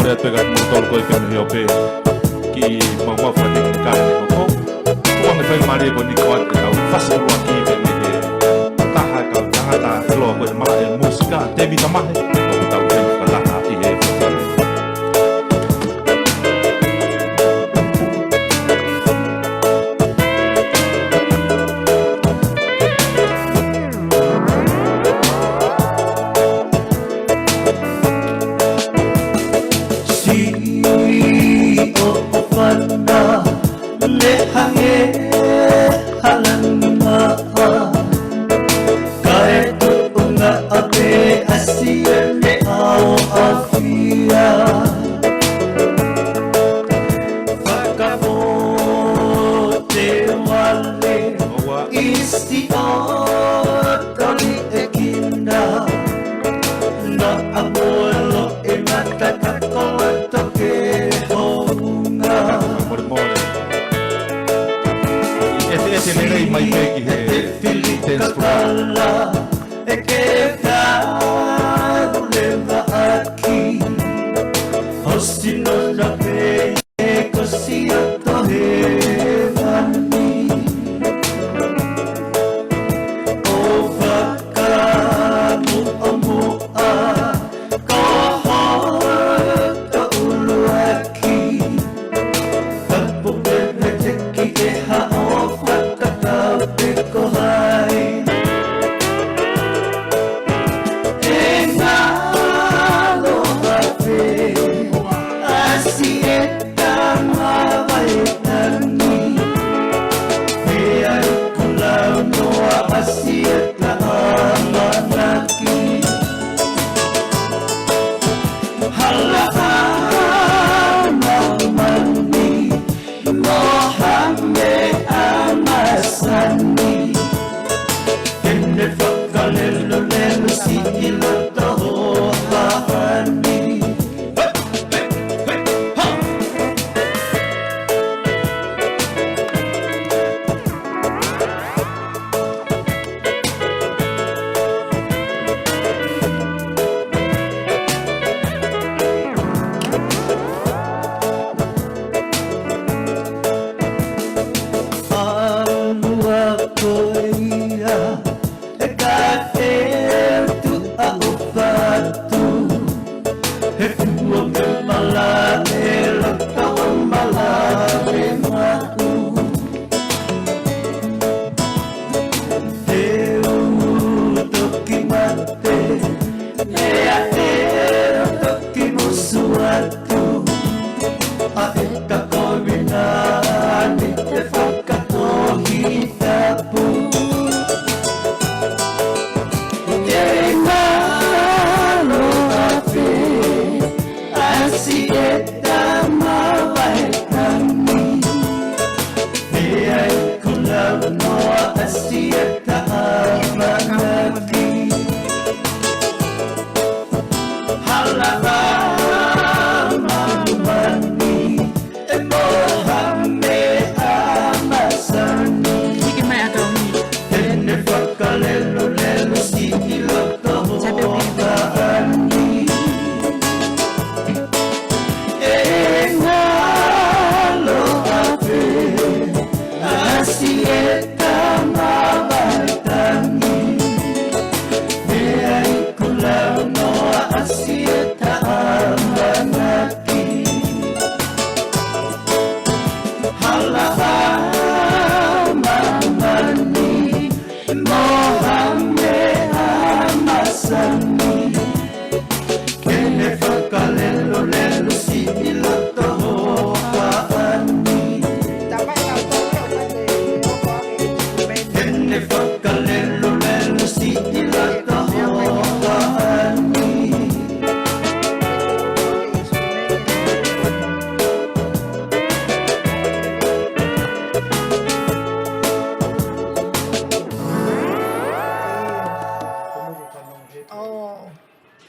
le pega mo tol ko ke me ope ki mo mo fa ni ka ni ko ko me fa mari ko ni ko ta fast ro ki ke me ta ha ta lo ko ma e música te vi ta ma ko ta ko ta ha i e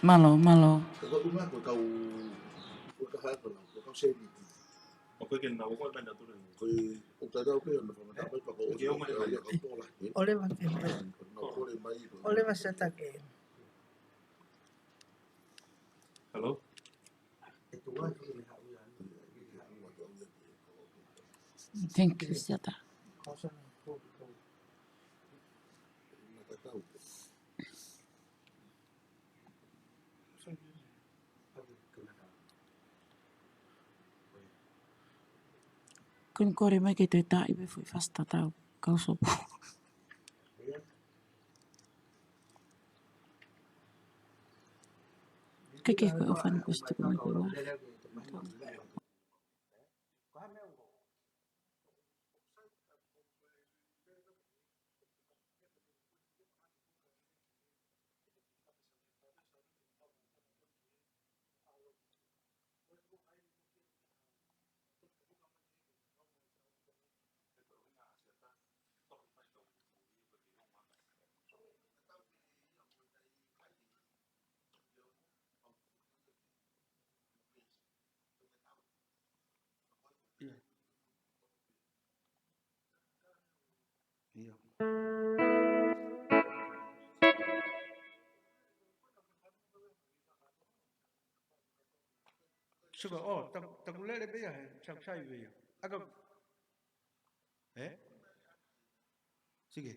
Malo. Hello? Thank you, Siata. Kun kore mai ke te tai be foi fasta tau kau sopu. Keke koe ofan kustu ko mai koe wa. Sugar, tak boleh lebih ya, cak cai lebih ya. Agak, sige.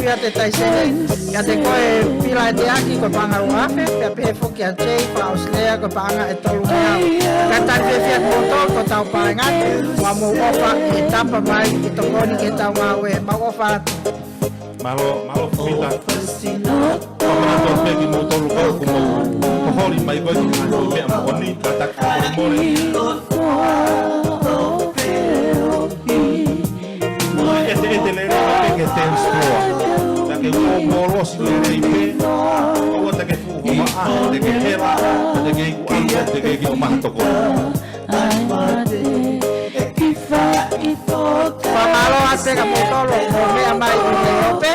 fia te taisene ya te koe pila e te aki ko panga uafe pe pe foki a chei pa auslea ko panga e tolu mea ka tan pe fia moto ko tau panga wa mo ofa e tapa mai ki to koni ke tau mawe ma ofa malo fita pamana to pe ki mo tolu ko mo ko hori mai ko ki mo me mo oni ka ta ko more Este le que te explora. La que un moro si le ripe. O te que fu ma de que hela, de que igual, de que o más tocó. Pamalo ate ka motolo mo me amai o te ope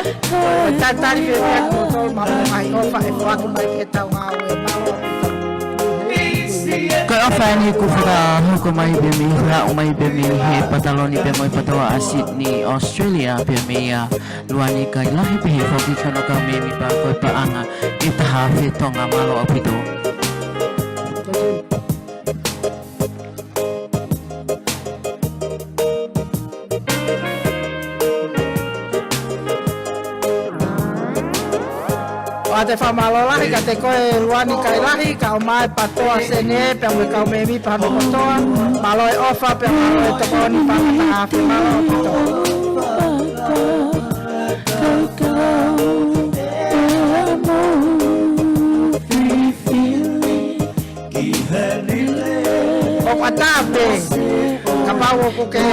ta tari fe me motolo ma mai ofa e fa ku mai ke tau ngawe malo Ko ofa ni ku fra ko mai be mi fra o mai be mi he pataloni be moi patawa a Sydney Australia be mi ya luani kai lahi be he foki kono ka me mi pa ko pa anga ita ha fe tonga malo apito Ate fa malola ka te koe luani kai lahi ka o mai patoa sene pe mo ka me mi pa patoa malo e ofa pe malo e to koni pa ta fe malo pito o patape kapawo ko ke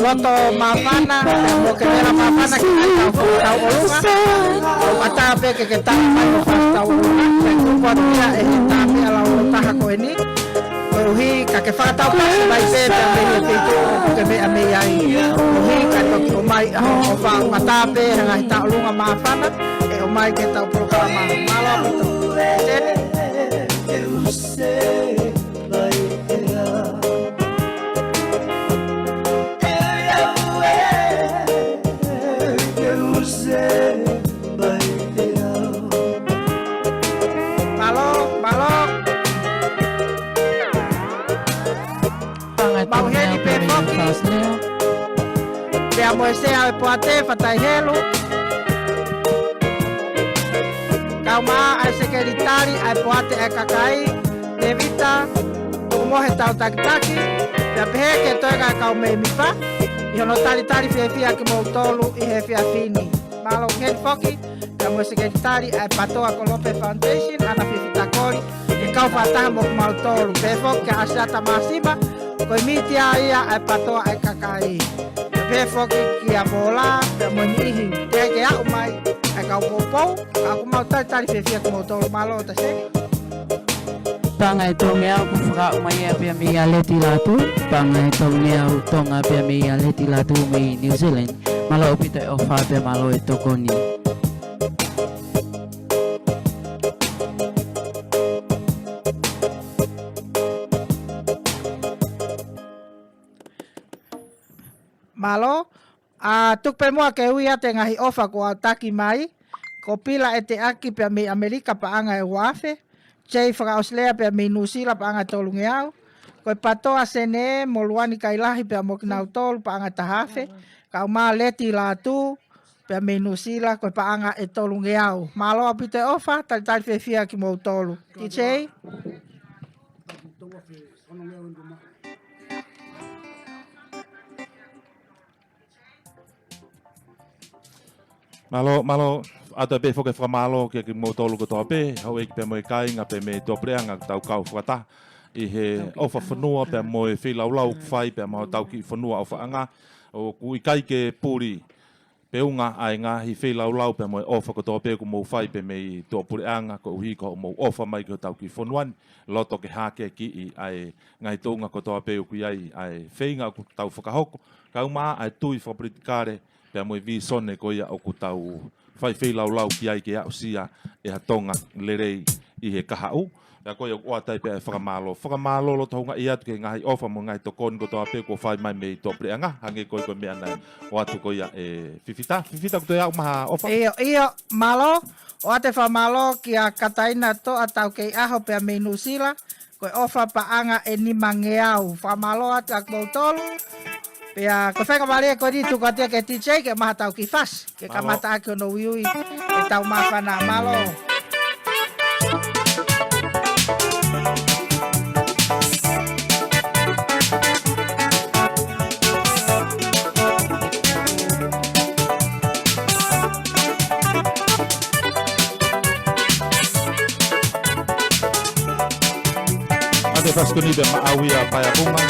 loto mafana mo ke mera mafana ki ai tau olunga o patape ke tau mai o tau olunga ko ko tia e tape ala o taha ko eni ko hi ka ke fa tau pas mai pe pe me te to ke me ame ai o hi ka to ki o mai o fa patape nga tau olunga mafana e o mai ke tau programa malo to Mo se a poate fatai helo kauma ai sekretari ai poate e kakai levita mo he tau taki ya pe ke toga kau me mi fa yo no tali fia ke mo tolu I he fia fini malo hen foki ya mo sekretari ai patoa Colope Foundation ana fita kori e kau fata mo mal tolu pe foki asata masima ko mitia ia ai patoa ai kakai pe foki ki a bola pe mo nihi te ke a mai e ka popo ka ko mau tali fia ke mo tolu malo ta se Pangai tongea ku fra mai e pe mi aleti latu pangai tongea tonga pe mi aleti latu mi New Zealand malo pite ofa pe malo e tokoni malo a tuk pe mo ke uia te ngahi ofa ko ataki mai ko pila e te aki pe mi Amerika pa anga e wafe Chei fra Australia pe mi New Zealand pa anga tolunge au. Ko patoa sene mo luani kai lahi pe mo kinau tol pa anga tahafe. Ka ma leti la tu pe mi New Zealand ko pa anga e tolunge au. Malo apite ofa tal fe fia ki mo tolu. Ti chei? Malo ata be foke fra malo ke mo tolu ko tope ho ek pe mo kai nga pe me to preanga tau kau fata I he ofa fanua pe mo e fi lau fai pe mo tau ki fanua ofa anga o ku I kai ke puri pe unga ai nga hi fi lau pe mo ofa ko tope ko mo fai pe me to preanga ko hi ko mo ofa mai ko tau ki fanuan loto ke ha ke ki ai ngai tonga ko tope ku ai feinga ko tau fakahoko ka uma ai tui fa politikare pe mo vi sonne ko ia o ku tau fai fei lau ki ai ke au sia e hatonga lerei I he kahau ya ko ia o tai pe whakamalo lo tonga ia ke ngai ofa mo ngai to kon ko to ape ko fai mai me to preanga hange ko me ana o atu ko ia fifita ko to ia maha ofa Iyo malo o ate fa malo ki a kataina to atau ke aho pe me nusila ko ofa pa anga e ni mangeau fa malo ate ak botolu Pea ko whaka mare ko di tu ko te ke DJ ke maha tau ki fas. Ke ka mata ake no wiui. E tau mawhana malo. Ate Faskoni de Maawia Payabunga.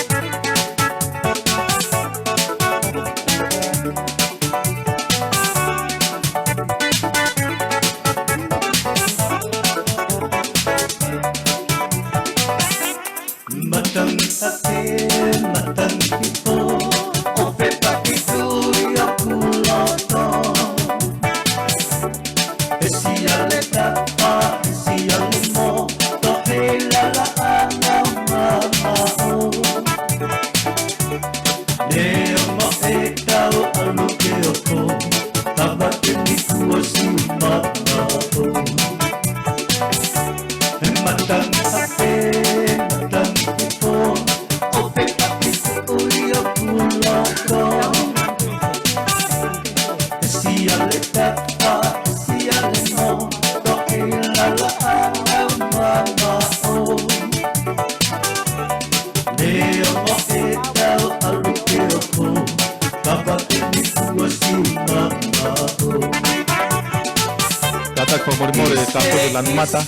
Matang ate, matang ito, ope pakitu ya kuloto. Esiale tapa, esiale mo, tohe lala ang mamao. Leo mo ikaw ang lukeo ko, tabatin ni ko si mamao. Matang ate, matang ito, ope pakitu ya kuloto. Esiale tapa, esiale mo, tohe lala ang mamao. Leo mo ikaw ang lukeo ko, tabatin ni ko si mamao. Tatak pamori-mori kapo de lan mata.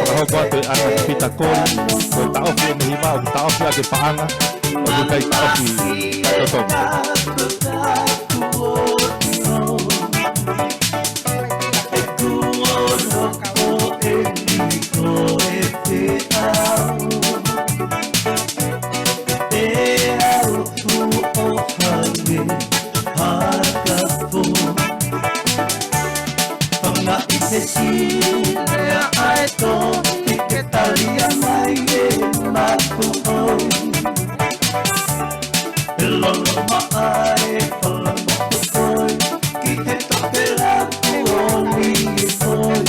Para ko ate ana pita kol, ko ta ofi me hima, ta ofi ake paanga, o kai ta ofi toto. Cecilia aeto iketalia maie makuoi elolo maae palamo kutoi kite topela kuoli koi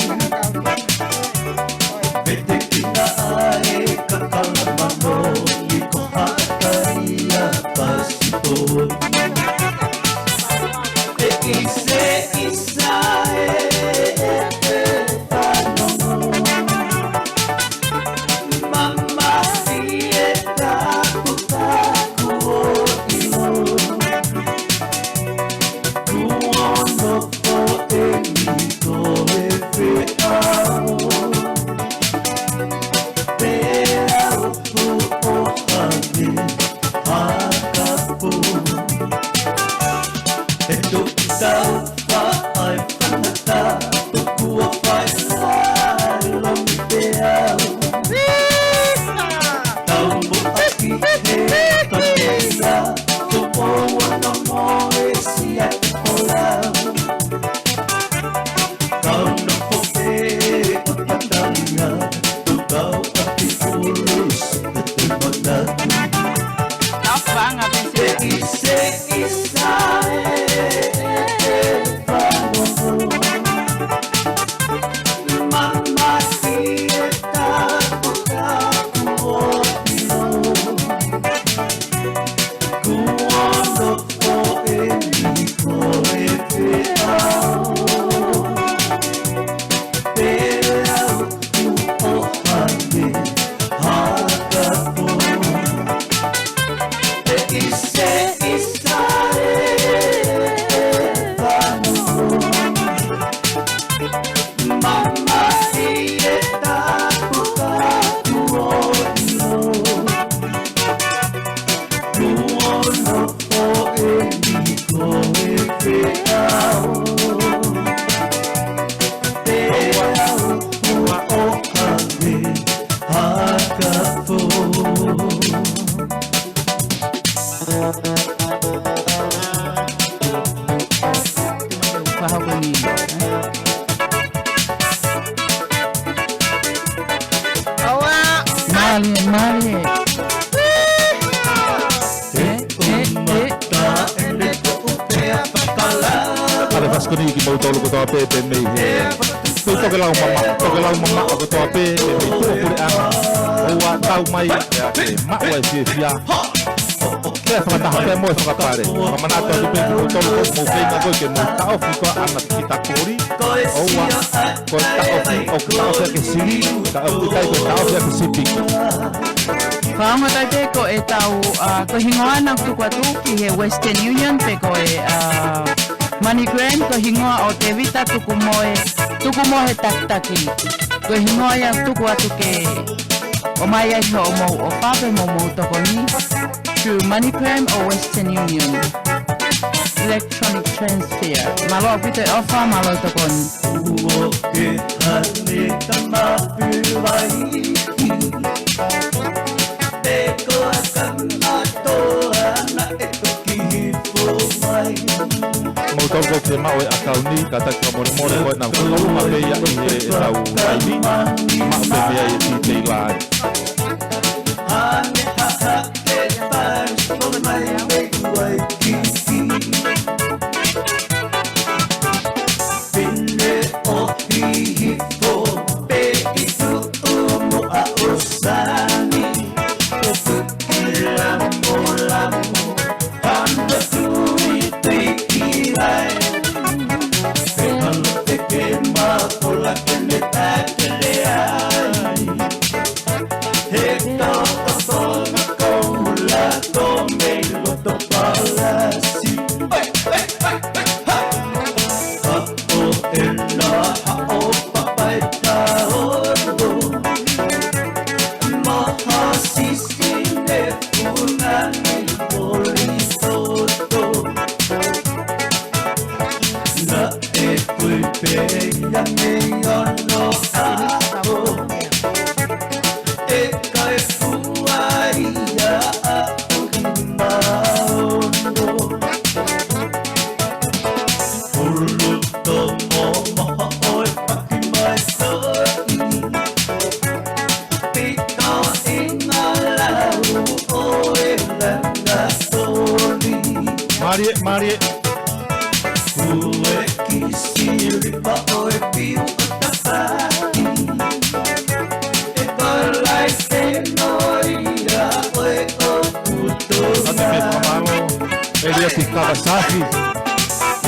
vete kina ae kakala mano liko hakaria pasitoi ise isae Faskoni ki mau tolu ko to ape pe me he. Tu to ke lau mama ko to ape pe me tu pure ana. O wa tau mai ya pe ma wa fia fia. te whakataha te moe whakapare. Whamanatua tu pengi o tolu ko mo whenga koe ke mo taofi koa ana ki ta kori. Oua, ko taofi o ki taofi ake siri, ka au tai ko taofi ake sipi. Whaonga tai te ko e tau ko hingoa na tuku atu ki he Western Union pe ko e MoneyGram ko hingoa o te vita tuku moe he taktaki. Ko hingoa ia tuku atu ke o mai ai ho mo o pape mo toko ni through MoneyGram or Western Union. Electronic transfer. Malo pito offer malo toko ni. Uo ke hane ka mawhiwai. Te koa ka matoa na e toki hifo mai. Mo tolu ko te mau e akau ni, ka tai ka more koe na kutolu ma peia i he e tau aimi, ma o pe mea i ti te ilai. Hane haha ke paris ko mai me wai kiki. Pine o hifo pe i tu umo a osani. O tukila mo lamo, handa tui tui rai. Pe halo te ke makola ke me takele ai. He ka tona koula to me lo to palasi. Ha o ela ha o papai ta ordo. Mahasisi ne punani politoto. Na e kui peia me ono ako. E kai fuaia a umaondo. Ulu tomo maha oi paki mai toi. Pita ina lau oi langa tori. Marie, Ue kisiri pa oi piu atapaki. E kalai te noia oi o puto ate me whamaro, e rea ki Kawasaki,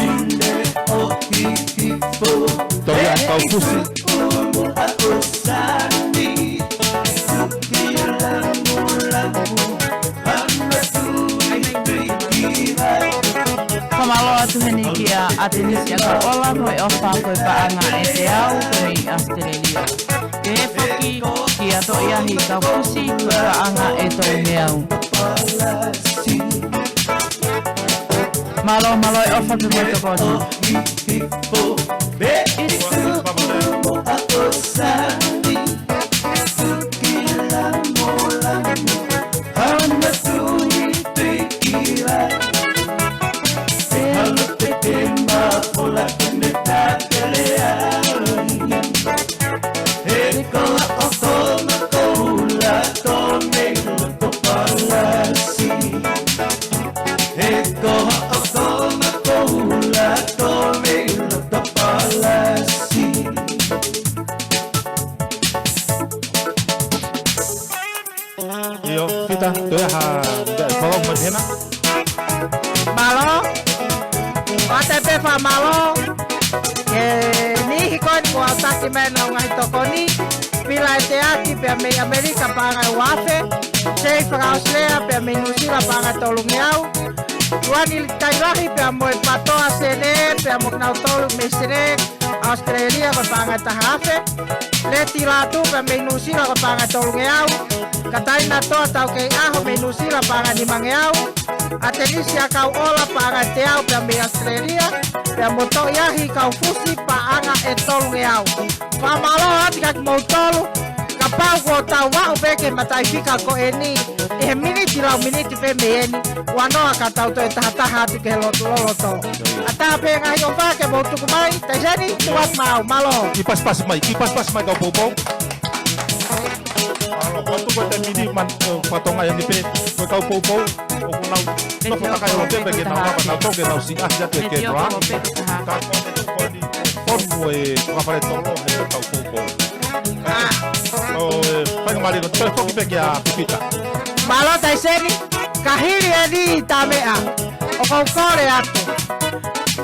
Ine o hifo tori a kau pusi. umu a osani. Tukila mulamu hana tui tui hai. Pamalo atu heni ki a atenisi a ka ola koe ofa koe paanga e te au koe i Australia. Ke he whaki ki a to iahi ka pusi koe paanga e toi me au. Palasi Malo e ofa pe moi toko ni. hifo be umu a osani. Tukila mulamu hana tui tui hai. Halo te ke mapola ke me takele ai. He koa o tona koula tome loto palasi. He koa o tona koula tome loto palasi. Io, kita, tu ya ha, kalau menhena, Malo. Wate pe fa malo. Ke ni hikon ko ataki mena ngai tokoni. Pila te aki pe me Amerika panga wafe. Sei fra Australia pe me New Zealand panga tolungiau. Wani kairahi pe mo patoa sene pe mo na tolu me sene Australia ko panga tahafe. Le tiratu pe me New Zealand ko panga tolungiau. Katai na toa tau ke aho me New Zealand panga ni mangeau. Atenisi a kau ola pa anga te au pe me Australia pe moto iahi kau fusi pa anga e tolu nge au. Pa malo ati kak mau tolu ka pau ko tau wau peke matai fika ko eni e miniti lau miniti pe me eni wanoa ka tau to e tahataha ati ke lotu loloto. Ata pe ngai o wake mau tuku mai te jeni tuat mau malo. kipas pas mai kau popo. Kalau kau tu kau termini man, patonga yang dipe, kau popo, kau kunau, kau pun tak kau lepe ke nau apa nau toke nau sing aja tu ke doa. Kau tu kau di formu kau pada tolong kau popo. Oh, pai kemari kau tu kau kipe ke a pipita. Malo tai seni kahiri e ni ta mea. O kau kore atu.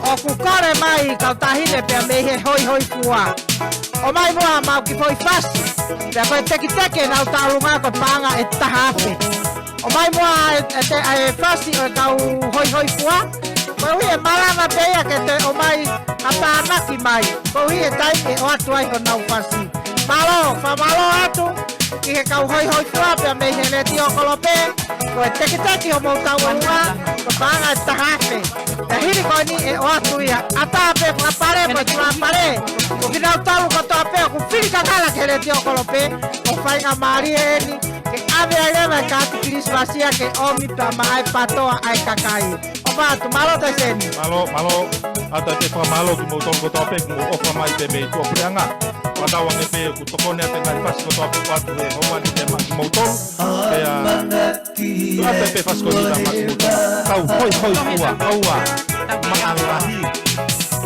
O ku kore mai kau tahine pia me he hoi hoi fua. O mai mua mau ki foi fasi. Pia koe teki teke nau taulunga ko panga e tahape. O mai mua e fasi o kau hoi hoi fua. Koe hui e malanga pea ke te o mai ata anaki mai. Koe hui e taike o atu ai ko nau fasi. Malo, fa malo atu. Ki he kau hoi hoi fua pia me he le tio kolope. Koe teki teke o mau taulunga ko panga e tahape. E hiri koe ni e o atu ia. Ata ape kua pare po tua pare. Ko kina utalu ko toa pe ku fili kakala ke le tio kolope. Ko whainga maari e ni. Ke ave a lewa ka atu kirismasia ke omi pa mai patoa ai kakai. Opa atu malo te seni. Malo, ata te wha malo ki mo tolu ko toa pe ku mo ofa mai te me tua preanga. Watawa nge pe ku tokone ate ngai fasi ko toa pe ku atu he hoa ni te maki mo tolu. Pea, ate pe fasi ko tita maki mo tolu. Kau hoi fua, aua, maalahi.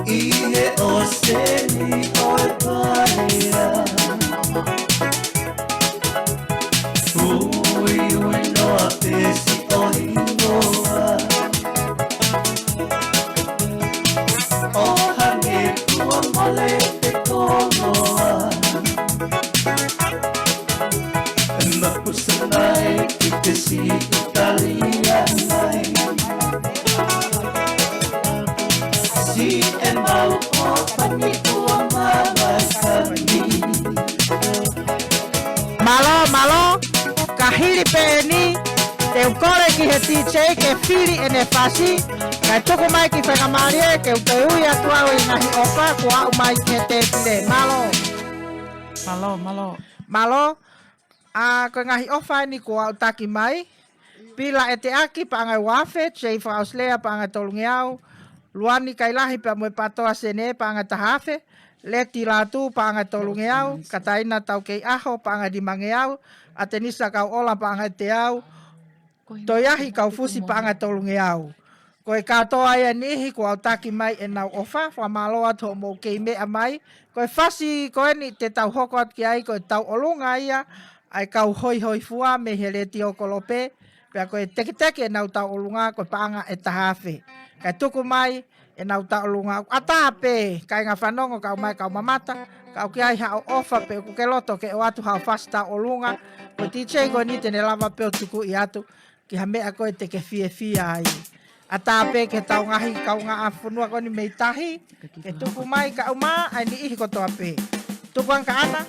Ie o seni oi parea. Ui noa pesi oi noa. O hange tua mole te konoa. Mapusanai ki te si italianai. Si e mau o pani ua mamakani. Malo, kahiri pe ni. Te ukore ki he DJ ke fili ene fasi. Kai tuku mai ki whenga marie ke ute ui atua o inahi opa kua umai ke te pile. Malo. Koe ngahi ofa ni kua utaki mai. Pila e te aki pa angai wafe, tei whauslea pa angai tolungi au. Luani kai lahi pa moe patoa sene pa angai tahafe. Leti latu pa angai tolungi au. Kataina tau kei aho pa angai dimangi au. Atenisa kau ola pa angai te au. Toiahi kau fusi pa angai tolungi au. Koe katoa ia nihi kua utaki mai e nau ofa. Whamaloa to mo kei mea mai. Koe fasi koe ni te tau hoko at ki ai koe tau olunga ia. Ai kau hoi fua me he le tio kolope. Pea koe teke nau tau olunga koe paanga e tahafe. Kai tuku mai e nau tau olunga. Atape kai ngā whanongo kau mai kau mamata. Kau ki ai hao ofa pe ku ke loto ke o atu hao fasta olunga. Koe DJ koe ni tene lava peo tuku i atu. Ki ha mea koe te ke fie ai. Atape ke tau ngahi kau ngā awhunua koe ni mei tahi. Ke tuku mai kau maa ai ni ihi kotoa pe. Tuku ang ka ana.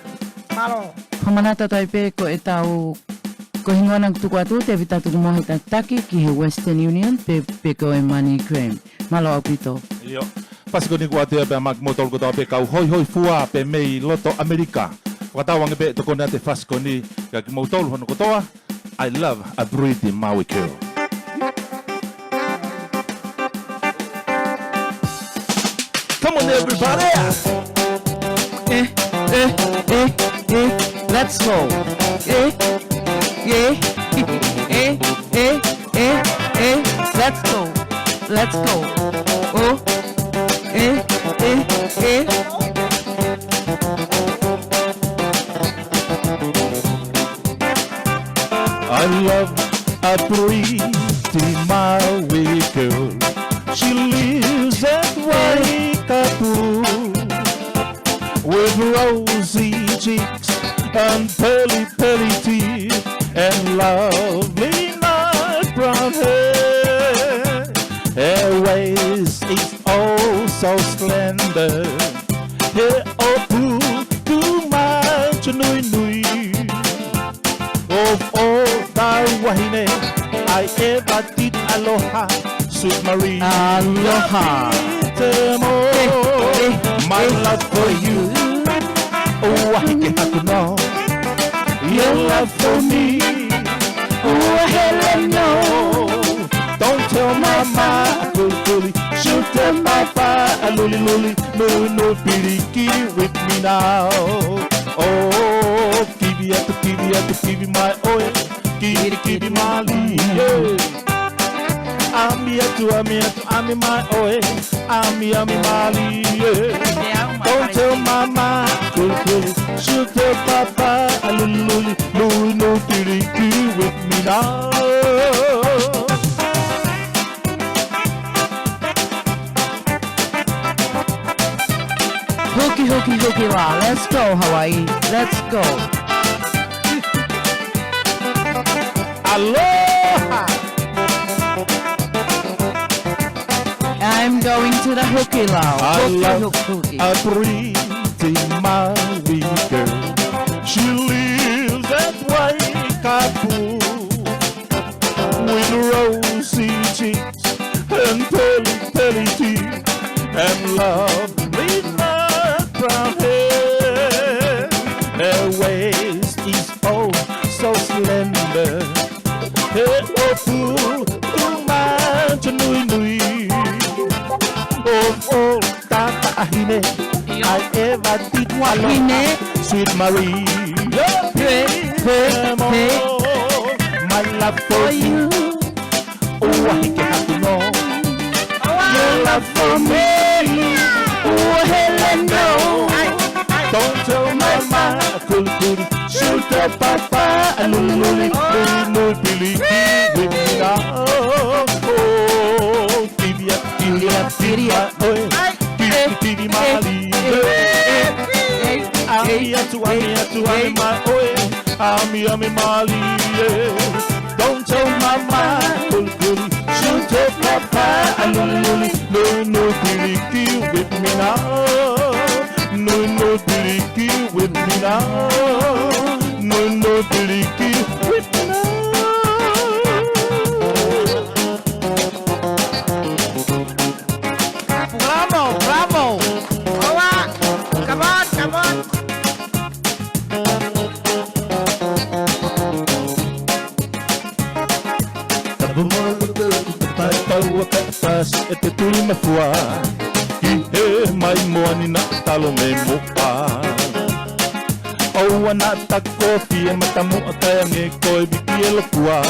Malo. Hamanata tai pe ko e tau ko hingona tuku atu te vita tuku mohi taki ki he Western Union pe ko e money cream. Malo apito. Iyo. Pasiko ni kua te pe maki mo tolu ko toa pe kau hoi fua pe mei loto Amerika. Watawa nge pe toko nea te pasiko ni ka ki mo tolu hono ko toa. I love a breathing Maui girl. Come on everybody! Let's go. Let's go. Oh, I love a pretty Maui girl. She lives at Waikato with rosy cheeks and pearly teeth and lovely night brown hair. Her waist is oh so slender. Her opu too much nui. Of all the wahine I ever did aloha, submarine. Aloha. My love for you. Oh, I can't know. Your love for me. Oh, hell no. Don't tell mama, luli. She'll tell papa, luli. No, piriki with me now. Oh, give me my oil. Give me my leave. I'm my oil. I'm Mali. Don't tell mama, she'll tell papa, luli, no, piriki with me now. hooky la. Let's go, Hawaii. Let's go. Aloha. I'm going to the hooky la. I Hooky, love hooky. a pretty Maori girl. She lives at Waikapu with rosy cheeks and pearly teeth and lovely nut brown hair. Her waist is oh so slender. Her nui nui. Oh, Tata Ahine, I ever did Wahine. Sweet Marie, my love for you. Oh, I have to know your love for me. Oh, Helena, don't tell mama, cool, shoot up, papa, and lulu, believe with me now. Oh, Tiria, Tiri Mali. Ami Mali. Don't tell mama, shoot up, papa, and no, Tiliki with me now. No, Tiliki with me now. No, Tiliki with me now. Bravo. Owa. Come on. Ete tuli mafua I he mai moani na talo me moa Oua na tako fie matamu a kaya nge koe biki e lokua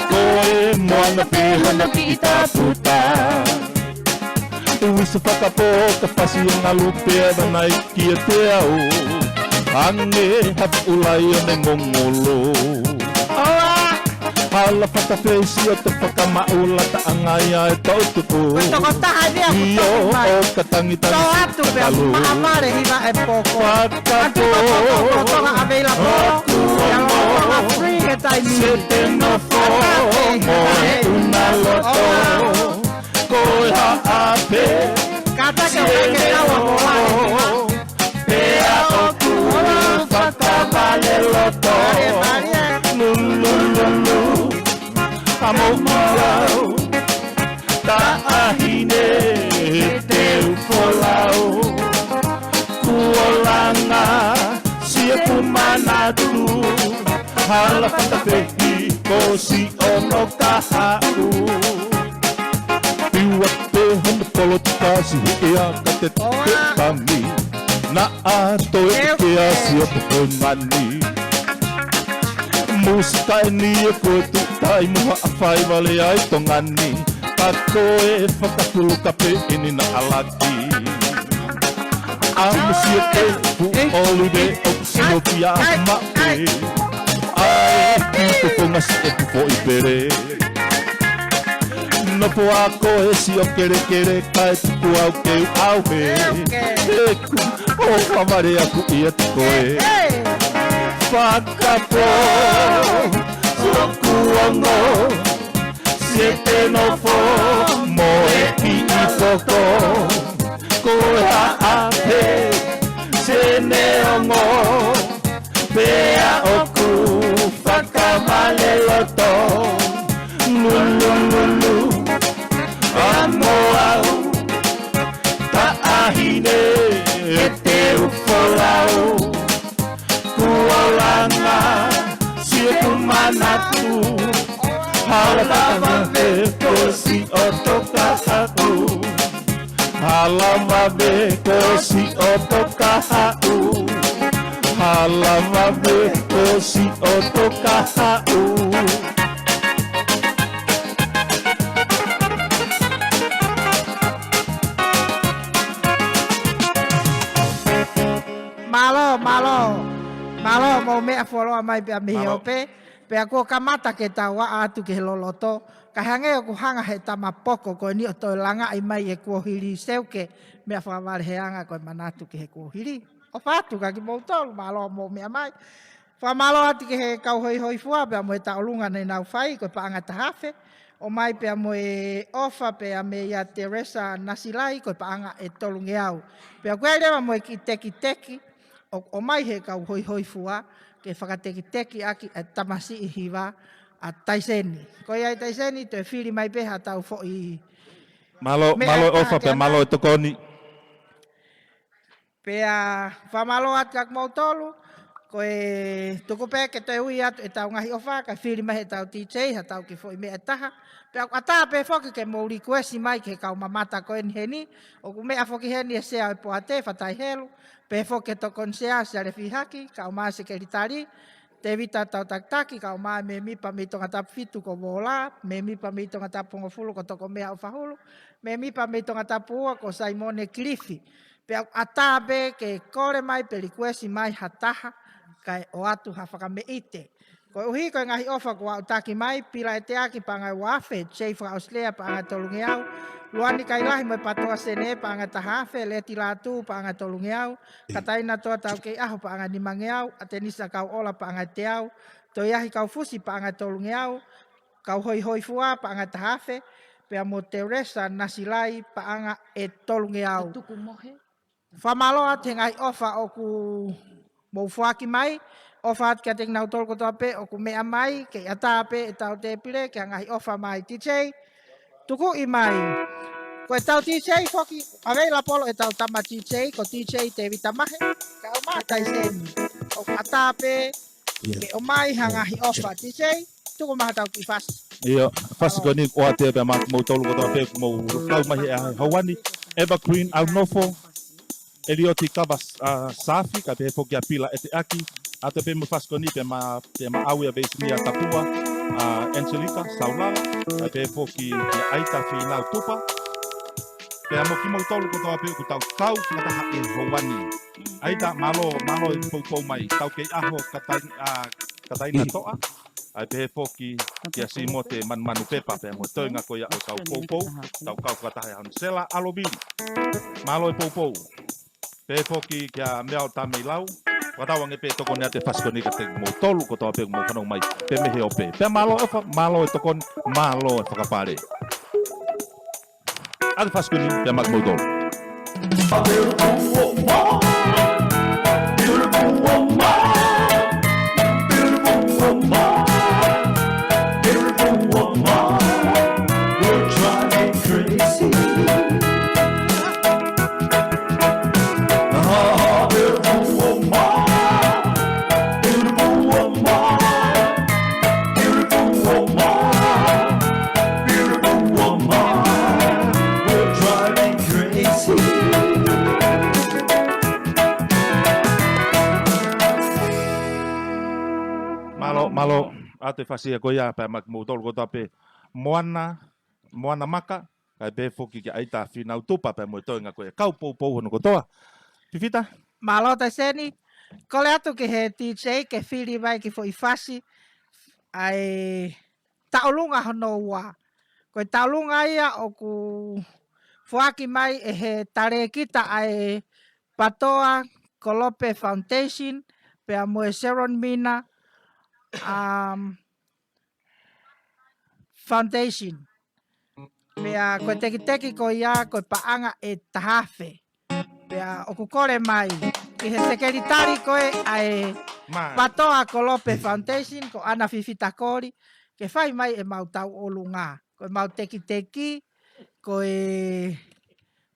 Koe moana pihana ki I ta puta Uwisa whakapo ka pasi o ngā lupea Dana I kia te au Ange hapu ulai o ne ngongolo Hala whakawhesi o te whakamaula ta angai ai tau tupu Iyo o katangitangi Takalu Maamare hiva e poko Whakapo Sete no fomo Una loto Koe haape Pea o kuru Whakavale loto Lulululu Amokau Ta'ahine Te ufolau Kuolanga Sia kumanatu Hala whakawhehi Ko si ono kahau Piwa te honda politika Si hea ka te te tangi Na ato e te kea si o te pongani Musika e ni e koe tutai muha a whai wale ai tongani Pa koe whakapulu kape ini na alaki Amusi e te pu olive o sinopi a mape Ai ki te pongasi e pu fo i pere No po a koe si o kere kai tuku au keu au he Eku o whamare aku i atu koe Whakapo Sokuongo Sete no fo Moe ki I poko Koe haape Sene ongo Pea oku Whakamale loto Lulululu Amo au Ta'ahine E te ufolau Kuolanga Sia kumanatu Halama me kosi otoka aku Halama me kosi otoka aku Halama me kosi otoka aku Malo mo me a folo mai pe mi ope pe ako kamata ke tawa atu ke loloto Kahange o ku hanga he tamapoko ko ni o toi langa i mai e kuohiri seuke mea whawale he anga ko manatu ke he kuohiri. O patu ka ki mautolu malo mo mea mai. Whamalo ati ke he kau hoi hoi fua pea mo e taolunga nei nau whai ko pa anga tahafe. O mai pea mo e ofa pea me ia Teresa Nasilai ko pa anga e tolunge au. Pea koe rewa mo e ki teki teki o mai he kau hoi hoi fua ke whakateki teki aki e tamasi i hiwa a Taiseni. Ko ia Taiseni to e whiri mai peha tau fo i... Malo ofa pe malo e tokoni. Pea whamalo ati kak mautolu ko e tuku pe ke te ui atu e tau ngahi ofa ka whiri mai he tau TJ ha tau ki fo i mea taha. Pea ata pe foki ke mo requesti mai ke kau mamata ko en heni o ku mea foki heni e sea e poate whatai helu. Pe foki to konsea se re fihaki kau maa sekeritari. Te vita tau taktaki kau maa me mipa me tonga tapu fitu ko vola, me mipa me tonga tapu ngofulu ko toko mea o fahulu, me mipa me tonga tapu ua ko Simone Cliffy. Pe atabe ke kore mai pe requesti mai hataha kai o atu ha whakame ite. Ko uhi ko ngahi ofa ko au taki mai pila e te aki pa ngai wafe, chei whaka Australia pa ngai tolungi au, luani kai lahi mai patoa sene pa ngai tahafe, leti latu pa ngai tolungi au, kataina toa tau kei aho pa ngai nimangi au, atenisa kau ola pa ngai te au, to iahi kau fusi pa ngai tolungi au, kau hoi hoi fua pa ngai tahafe, pea mo Teresa Nasilai pa ngai e tolungi au. Whamaloa te ngai ofa o ku mou fuaki mai, ofa at kia te nau tolko toa pe o ku mea mai, ke ata pe e tau te pile, ke ngai ofa mai TJ, tuku i mai. Ko e tau TJ foki, awei la polo e tau tama TJ, ko TJ te vita mahe, ka o maa Taiseni. O ku ata pe, ke o mai hangahi ofa TJ, tuku maha tau ki fasi. Ia, fasi ko ni o ate pe mo tolu ko pe mo kau mai e hawani, Evergreen au nofo, Elioti kabas safi ka pe foki a pila e te aki, ato pe mo fasi ko ni pe ma awi a veisi mia tapua, Angelica, Saulala, ka pe foki aita fi nau tupa, pe amo ki mo tolu ko pe ku tau kataha e hawani. Aita malo e pou mai, tau kei aho kataina toa, ai pe foki kia si mo te manu pepa pe mo toinga ko ia o kau pou, tau kau kataha han sela alobili. Malo e pou. Pe foki kia mea o tamei lau, watawange pe toko nea te faskoni ka te mo tolu ko toa pe mo whanau mai, pe mehe o pe. Pe malo e tokon, malo e whakapare. Ate faskoni, pe mak mo tolu. Malo ate fasia ko ia pa mak mo tolu ko pe moana maka kai be foki ki aita finau tupa pe mo toinga ko kau pou no ko toa pipita Malo Taiseni, kole atu ke he TJ ke whiri mai ki fo i fasi ai taulunga hono ua. Koe taulunga ia o ku fuaki mai e he tare kita ai Patoa Kolope Foundation pe a mo e Sharon Mina Foundation. Pea koe teki ko ia koe paanga e tahafe. Pea o ku kore mai. Ki he sekeritari koe ai Patoa Kolope Foundation ko ana fifita kori. Ke whai mai e mau tau olunga. Koe mau teki koe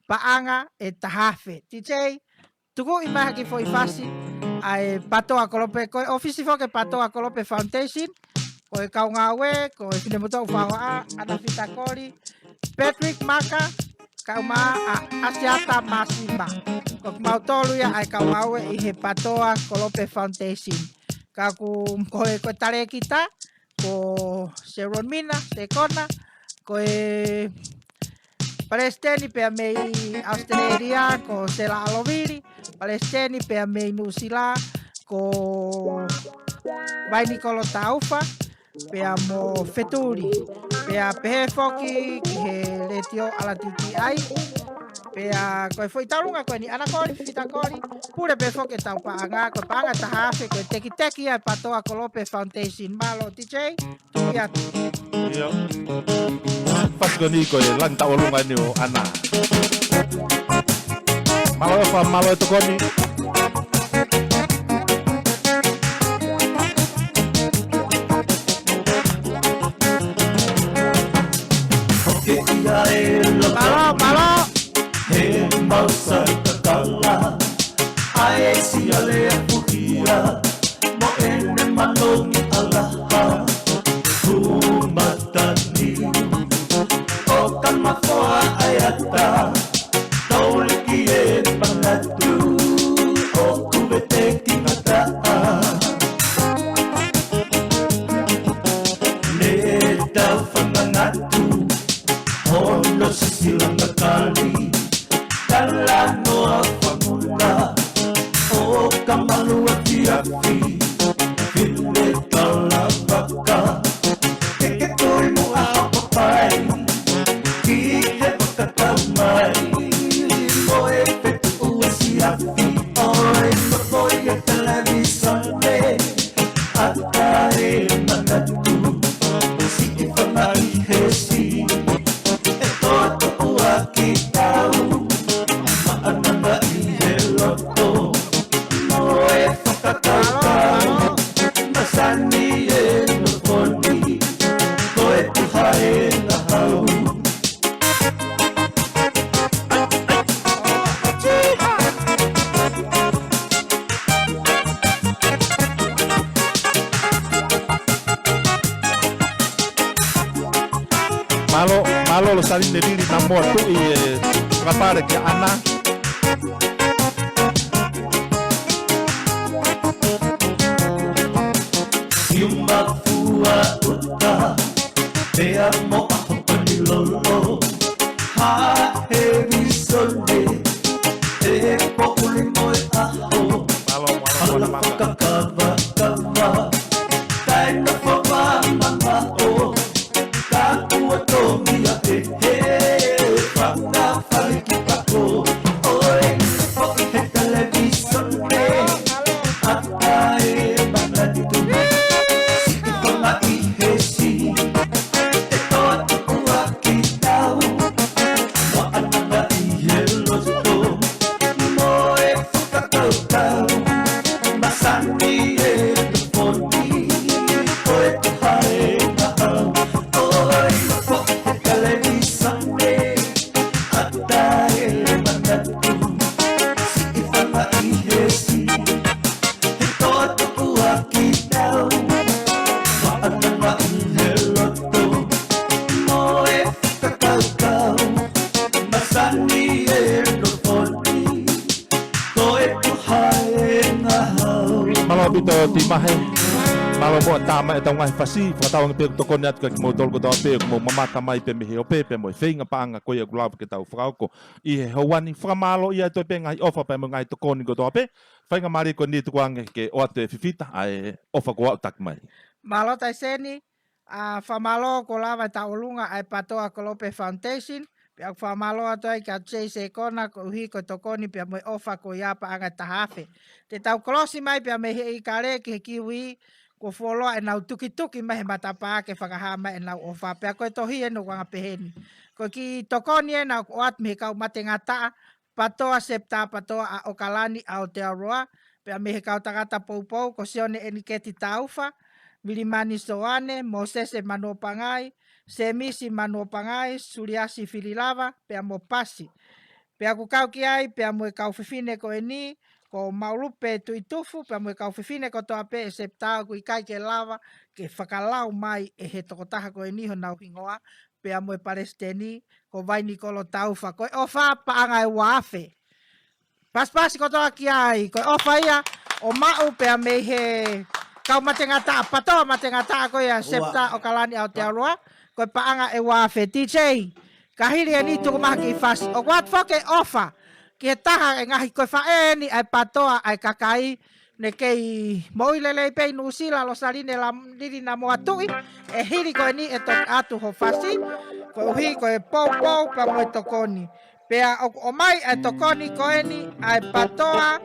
paanga e tahafe. TJ, tuku i maha ki fo i fasi. Ai Patoa Kolope, koe ofisi fo ke Patoa Kolope Foundation, koe kaungawe, koe finemuto ufawa ana fita kori, Patrick Maka, kauma Asiata Masima, koe mau tolu ya ai kaungawe i he Patoa Kolope Foundation. Koe tare kita, ko Sharon Mina, Sekona, koe Palestini pe mei Australia ko Sela Aloviri, Palestini pe mei Nusila ko Vai Nicolo Taufa pe mo Feturi. Pea pehe foki ki he letio ala tuti ai. Pea koe foi taurunga koe ni ana kori, fita kori. Pure pe foki tau paanga, koe paanga tahafe, koe teki teki ai patoa Kolope Foundation. Malo, DJ, tuki atu. Ia. Pasko ni ko lang ta olunga ni o ana. Malo fa malo to koni. Malo, malo. He mausa kakala Ae si ale puhia Mo ene manongi alaha Humatani O kamafoa ayata Tauliki e pangatu O kubeteki ngataa Neta whamangatu Hono silang nakali Kalano a famula O kamalu a tiafi File kalabaka Keke tui mo a papai Kile pakatamai Mo e petu ua siafi Oi mapoi a televisone Ata e manatu Si e whamai hesi E toto ua ki tau Ananda iheloto Moe whakakakau Masani e noponi Koe tuhae na hau Malo lo salin de diri na moto e rapare que ana. Yuma fua uta Pea mo aho panilolo Ha he visone E po uli moe aho Malo Hala whakakawa kawa Kai na whawa mama o Ka ua tongi a he Whanga whaliki pako Oi, po i he televisione Ata e manatu Siki whanga i he si E toa ua ki tau Wa ananga i he loto Moe whakakaukau Masani e tuponi Koe tuhae na hau Oi, po i he televisione Ata e manatu Siki whanga i he si E toa ua ki tau Wa ananga i he loto Moe whakakaukau Masani e tuponi Koe tuhae na hau Malo bito ti mahe. Malo mo tama e tonga fasi fa tawang pe to kon at ka mo tol ko to pe mo mamata mai pe me he pe mo feinga paanga ko ye glab ke tau frauko I he howani fra malo ia to pe ngai ofa pe mo ngai to kon ko to pe feinga mari ko ni to kwang ke o te fifita ai ofa ko tak mai. Malo tai seni, whamalo ko lawa taulunga ai patoa Kolope Foundation. Pea whamalo atoi ka JC kona ko uhi ko tokoni pea moi ofa ko iapa anga tahafe. Te tau kolosi mai pea me hei kare ki he kiwi ko foloa e nau tuki mai he matapaa ke whakahama e nau ofa. Pea koe tohi e no wanga peheni. Ko ki tokoni e nau ko at me kau mate ngata patoa septa patoa a Okalani a Aotearoa. Pea me he kau takata poupou ko sione eniketi taufa. Vilimani Soane, Mosese Manopangai, Semisi Manopangai, Suriasi Fililava, pea mo pasi. Pea ku kau ki ai, pea mo kau fifine ko eni, ko maulupe tuitufu, pea mo kau fifine ko toa pe, septau ku ikai ke lava, ke whakalau mai e he tokotaha ko eni ho nau hingoa, pea mo palesteni, ko vai Nikolo taufa, ko ofa paanga e wafe. Pas-pasi ko toa ki ai, ko ofa ia, o mau pea me he... Kau mate ngata patoa mate ngata ko ya septa Okalani Aotearoa ko paanga e wafe DJ kahiri ni tu maki fas o wat foke ofa ke taha ngahi ko faeni ai patoa ai kakai ne kei moi lele pe nusila lo saline la lili na mo atui e hiri ko ni e tok atu ho fasi ko hi ko e pau pa mo tokoni pe o mai e tokoni ko eni ai patoa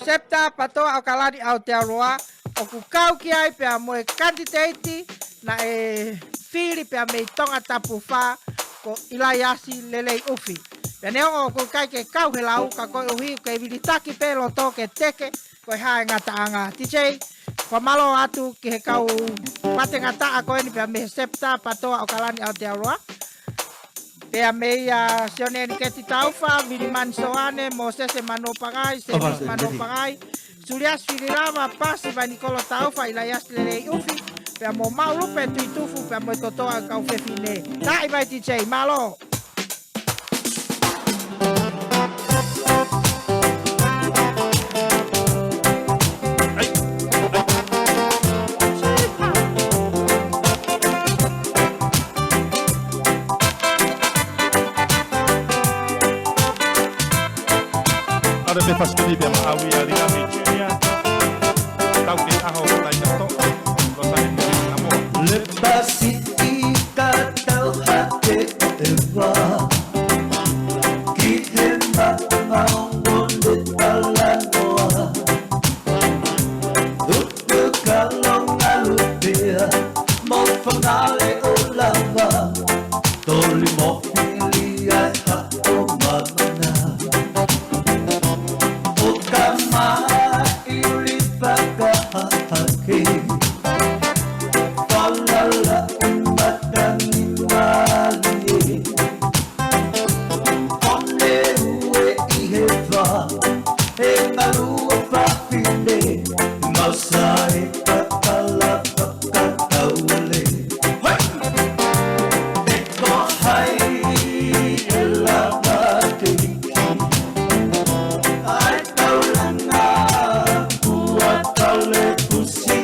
septa patoa o kalani au te aroa o ku kau ki ai pe mo e candidate na e fili pe me tonga tapu fa ko ilayasi lele ufi pe ne o ko kai ke kau he lau ka ko uhi ke vilitaki pe lo to ke teke ko ha ngata anga DJ ko malo atu ke kau pate ngata ko ni pe me septa patoa o kalani au te aroa pe me ya sione ni ke ti taufa viliman soane mo se mano pagai se mano pagai Julias Filirama pasi ba Nicolo taufa ilayas lele ufi pe mo maulu pe tuitufu pe mo totoa kau fefine dai vai DJ malo Ada pe fas kini be ma awi ali ami junior. Tau ke aho ta ina to. Lo sa ni na mo. Lepasiti katau hake eva Kihemba maungonde talanoa Upe kalong alupea Mo fangale o lava Toli mo pili ai hako mamana O kama ilipaka hake Falala umatani mali One ue iheva E malua papine Mausai kakala kakataule Eko hai elabadiki Ai taulanga Kuatale kusi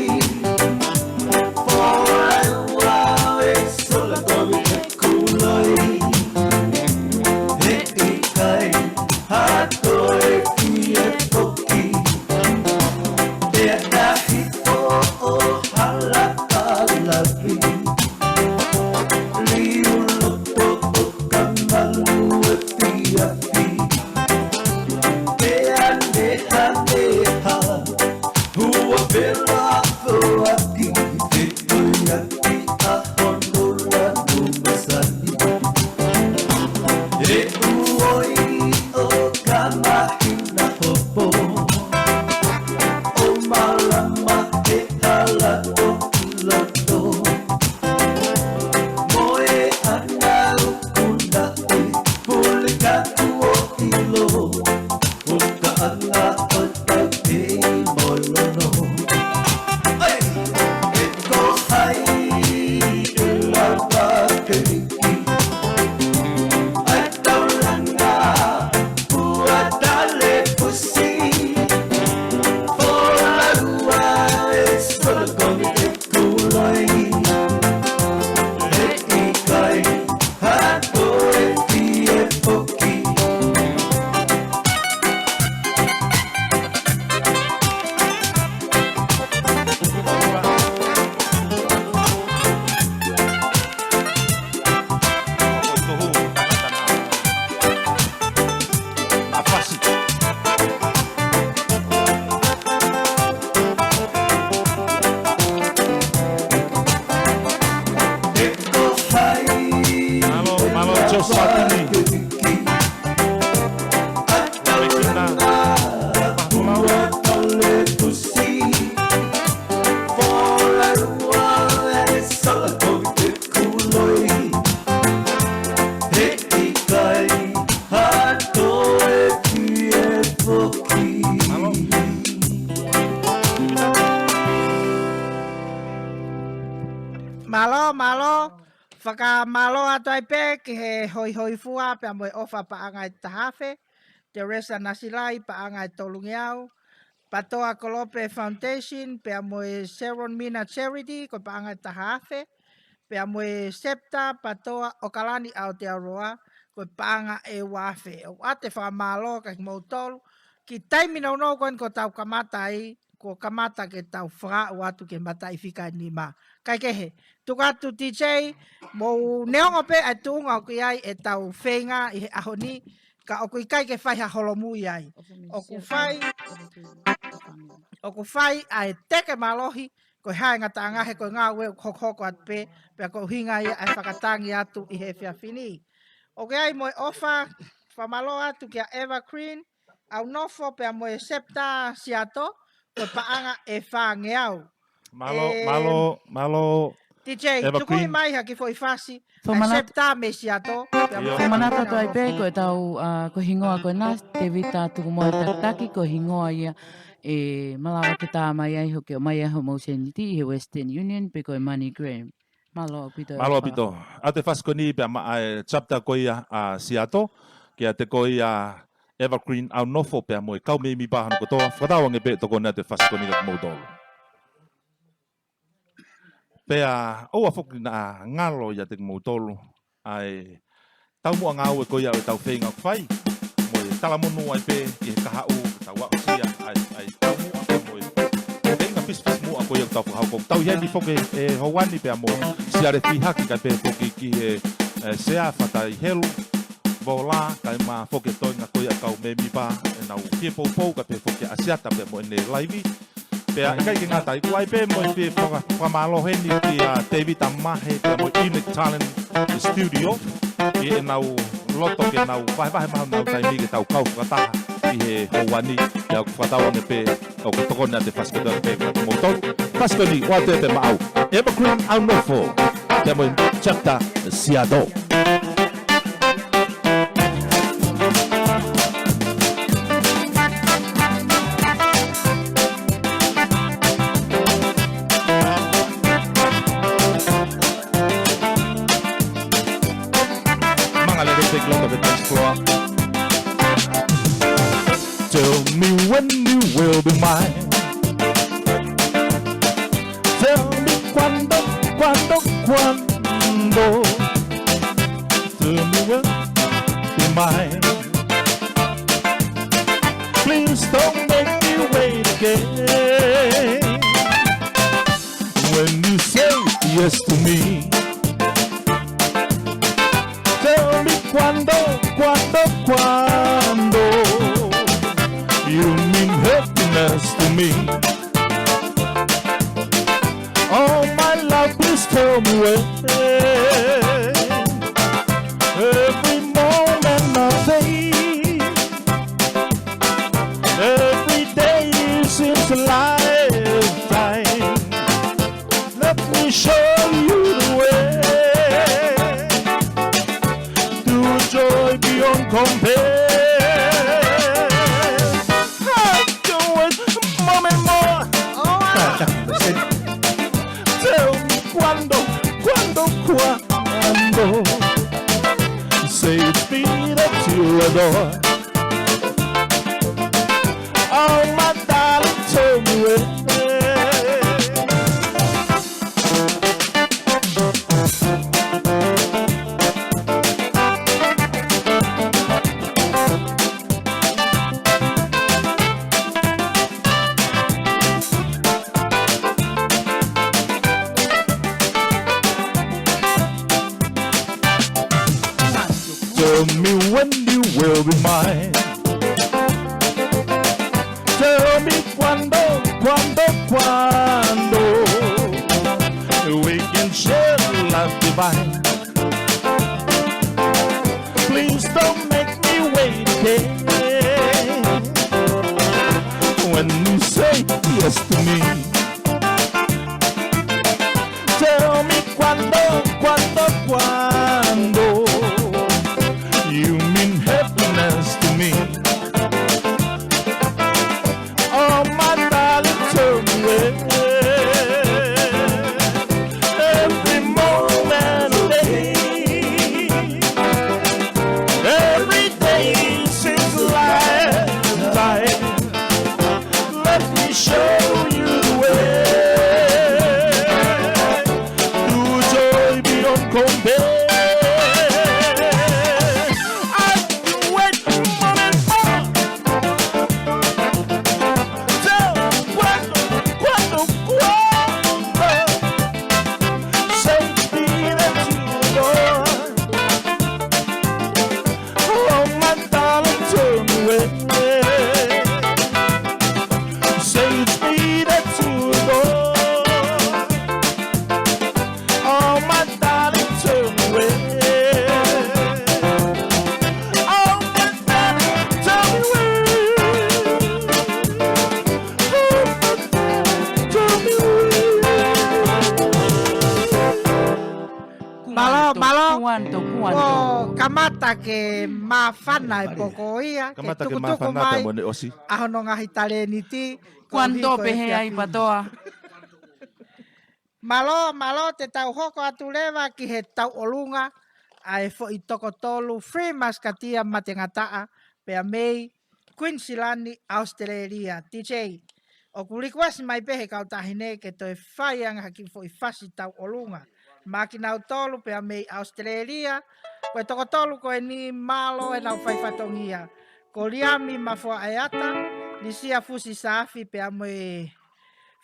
malo whaka malo atai pe ki he hoi fua pe amoe ofa pa angai tahafe Teresa Nasilai pa angai tolungiau Patoa Kolope Foundation pe amoe Sharon Mina Charity ko pa angai tahafe pe amoe Septa Patoa Okalani Aotearoa ko pa anga e wafe o ate wha malo ka mo tolu ki taimi no kon ko tau kamatai ko kamata ke tau whaka o atu ke mata i whika ni ma. Kai kehe, tukatu DJ, mo neongo pe ai tuunga o ki ai e tau whenga i he aho ni, ka o kui kai ke whai ha holomu i ai. O ku whai ai teke malohi, ko hai ngata angahe ko ngā weo kokhoko at pe, pia ko hinga ia ai whakatangi atu i he whiawhini. O ke ai mo ofa, whamalo atu kia Evergreen, au nofo pia mo e septa siato, ko paanga e whangeau. Malo. DJ, tukui mai ha ki fo i whasi, ai Whamanat- septa me siato. Manata to ai pe ko tau ko hingoa ko na te vita tu mo taki ko hingoa ia e malawa ke tā mai ai hoke o mai ai ho Moseniti he Western Union pe ko Money Gram. Malo pito. Malo pito. A te whaskoni pia chapter ko ia a Seattle, kia te ko ia Evergreen au nofo pia mo e kau me mi pahana ko toa, whatawange pe toko nea te whaskoni ka mautolo. Pea, oua whoki na ngalo ia te mautolo, ai tau mua ngau e ko ia e tau whenga whai, mo e talamonu ai pe, i he kahau, tau wako sia, ai tau mua pe mo e tenga pis mua ko ia tau whakau ko. Tau hieni whoki e hawani pea mo, siare whihaki kai pe whoki ki he sea whatai helu, Bola, kai ma whoki toinga ko ia kau me mi pa, e nau pie pou pou kai pe whoki asiata pe mo e ne laivi, pea kai ki ngā tai kuai pe mo i pe whamalo heni ki David Amahe pe mo Unique Talent Studio i e nau loto ke nau vahe mahu nau tai mi ke tau kau whakataha i he houani i au whatawange pe o ke tokona te whaskatoa pe mo tau whaskoni o te te maau Evergreen au nofo te mo chapter Seattle. Tell me when you will be mine. Tell me cuando. Tell me when be mine. Please don't make me wait again. When you say yes to me. Tell me cuando. You mean happiness to me. Oh my love, please tell me when. Every moment of the day, every day seems a lifetime. Let me show you the way to joy beyond compare. Say it's me that you adore. Oh my darling, tell me when. Tell me when you will be mine. Tell me cuando. We can share life divine. Please don't make me wait again. When you say yes to me. Tell me cuando. You mean happiness to me. kamata ke mafana poko ia ke Kamata ke tuku-tuku mafana mai pe mo ne osi. ahono ngahi taleniti Quando pehe ai patoa. malo te tau hoko atu lewa ki he tau olunga ai fo i toko tolu free maskatia matengataa pea mei Queensland Australia TJ o kulikwasi mai pehe kau tahine ke toi whaianga haki fo i fasi tau olunga maki nau tolu pea mei Australia koe toko tolu koe ni malo e nau whaifatongia ko liami mafua ayata lisia fusi safi pea moe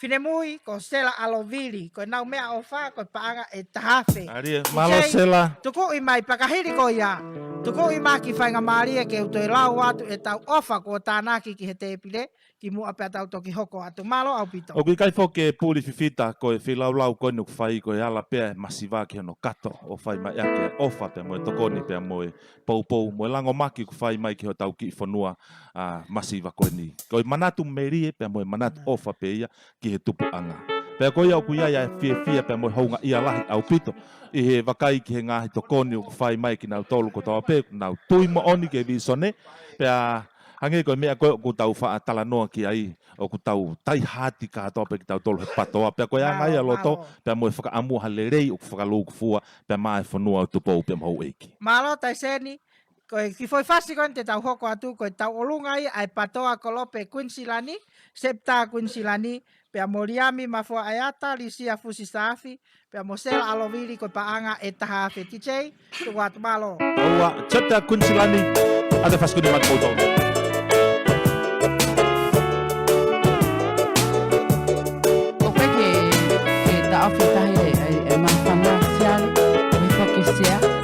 Finemui ko Stella Alovili ko nau mea ofa ko paanga e tahafe. Aria, malo sela. Tuku i mai pakahiri ko ia. Tuku i maki whainga maria ke utoi lau atu e tau ofa ko tānaki ki he te epile ki mua pia tau toki hoko atu malo au pito. O kui kai foke puli fifita ko e filau ko nuk fai ko e ala pea masiva ki hono kato o fai mai ake ofa pea mo e tokoni pea mo e pou mo e lango maki ko fai mai ki ho tau ki fonua masiva ko ni. Ko e manatu merie pea mo e manatu ofa pea ia ki he tupu anga. Pea ko ia o kuia ia e fia pea mo e haunga ia lahi au pito. I he wakai ki he ngahi tokoni o whai mai ki nau tolu ko tau pe nau tui mo oni ke visone. Pea hange ko mea ko ku tau wha tala noa ki ai o ku tau tai hati ka toa pe ki tau tolu he patoa. Pea ko ia ngai a loto pea mo e whaka amu halerei o ku whakalou ku fua pea mai whanua o tupou pea mo eiki. Malo tai seni koe ki foi fasi kon te tau hoko atu koe tau olungai ai patoa kolope Queensilani, septa Queensilani, pea moriami mafua ayata, lisia fusi safi, pea mosela alovili koe paanga e taha fetijei, tuwat malo. Aua, septa Queensilani, ada faskuni mat koutou. Ope ke ta ofita e mafana sial, me fokisia.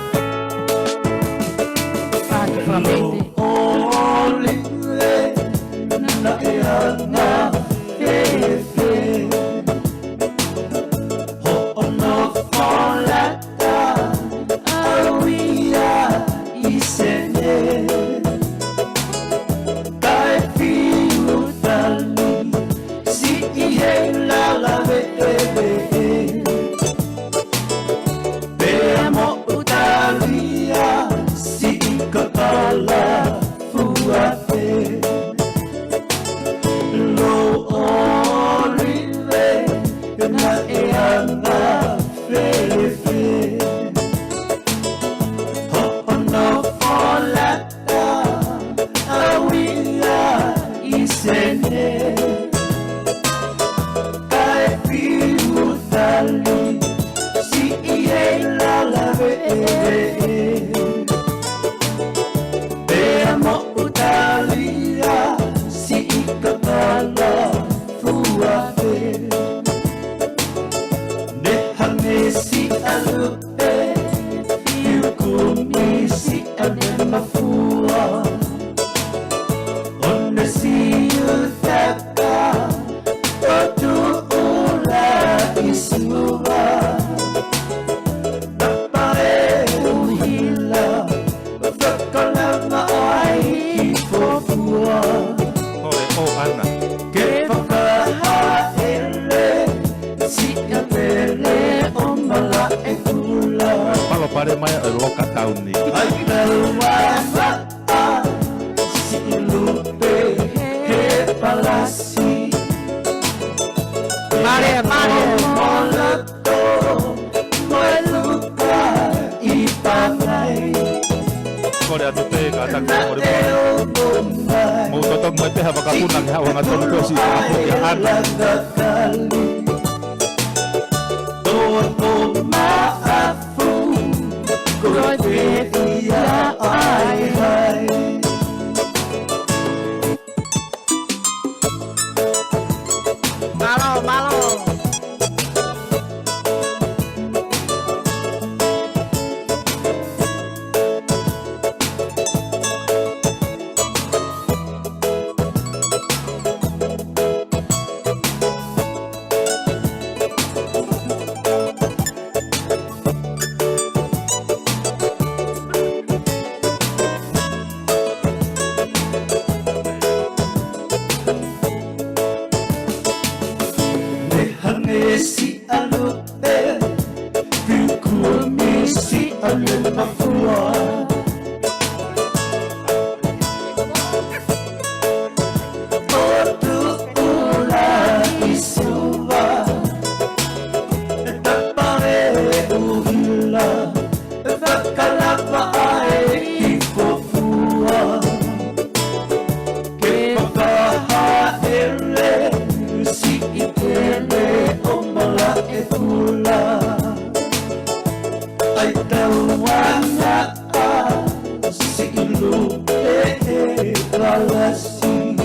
walasi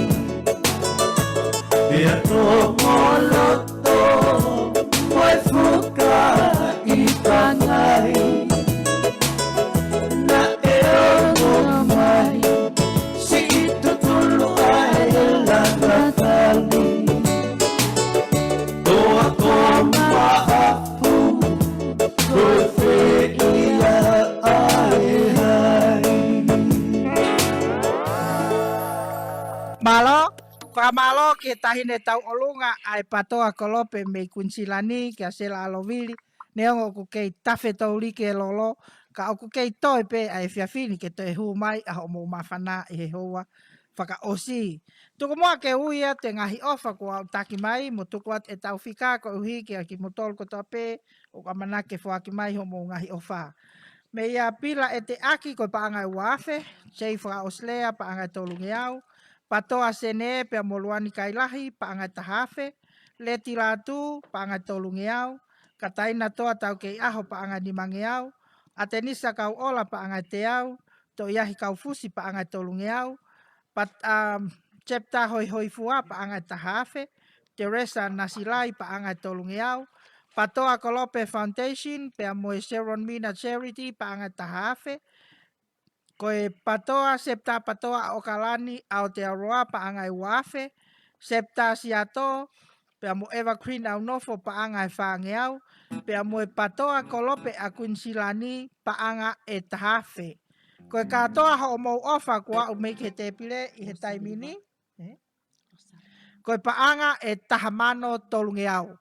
Pea to moloto Moe fuka I pangai Na eo mai Si itu tulu ai lagatali Toa koma hapu Koe ia ai hai Malo, kamalo kita hine tau olunga ai patoa kolope me kunsilani ke asela alovili neongo ku kei tafe tau like lolo ka oku kei toi pe ai fiafini ke te hu mai a homo mafana e hoa whaka osi. Tuku mua ke uia te ngahi ofa ko au taki mai mo tuku at e tau whika ko uhi ke aki motol ko tope o ka manake whaki mai homo ngahi ofa. Me ia pila e te aki ko paangai wafe, sei whaka oslea paangai tolungi au, patoa sene pe moluani kailahi paangai tahafe, leti latu paangai tolungi au, kataina toa tau kei aho paangai dimangi au, atenisa kau ola paangai te au, to iahi kau fusi paangai tolungi au, Cepta hoi hoi fua paangai tahafe, Teresa Nasilai paangai tolungi au, Patoa Kolope Foundation pe moe Sharon Mina Charity paangai tahafe, koe patoa septa patoa okalani Aotearoa paangai wafe, septa siato pe mo Eva Queen au nofo paangai whangeau, pe moe patoa kolope akunsilani paanga e tahafe. Koe katoa ho mo ofa kua o make te pile I he taimini, koe paanga e tahamano tolungeau.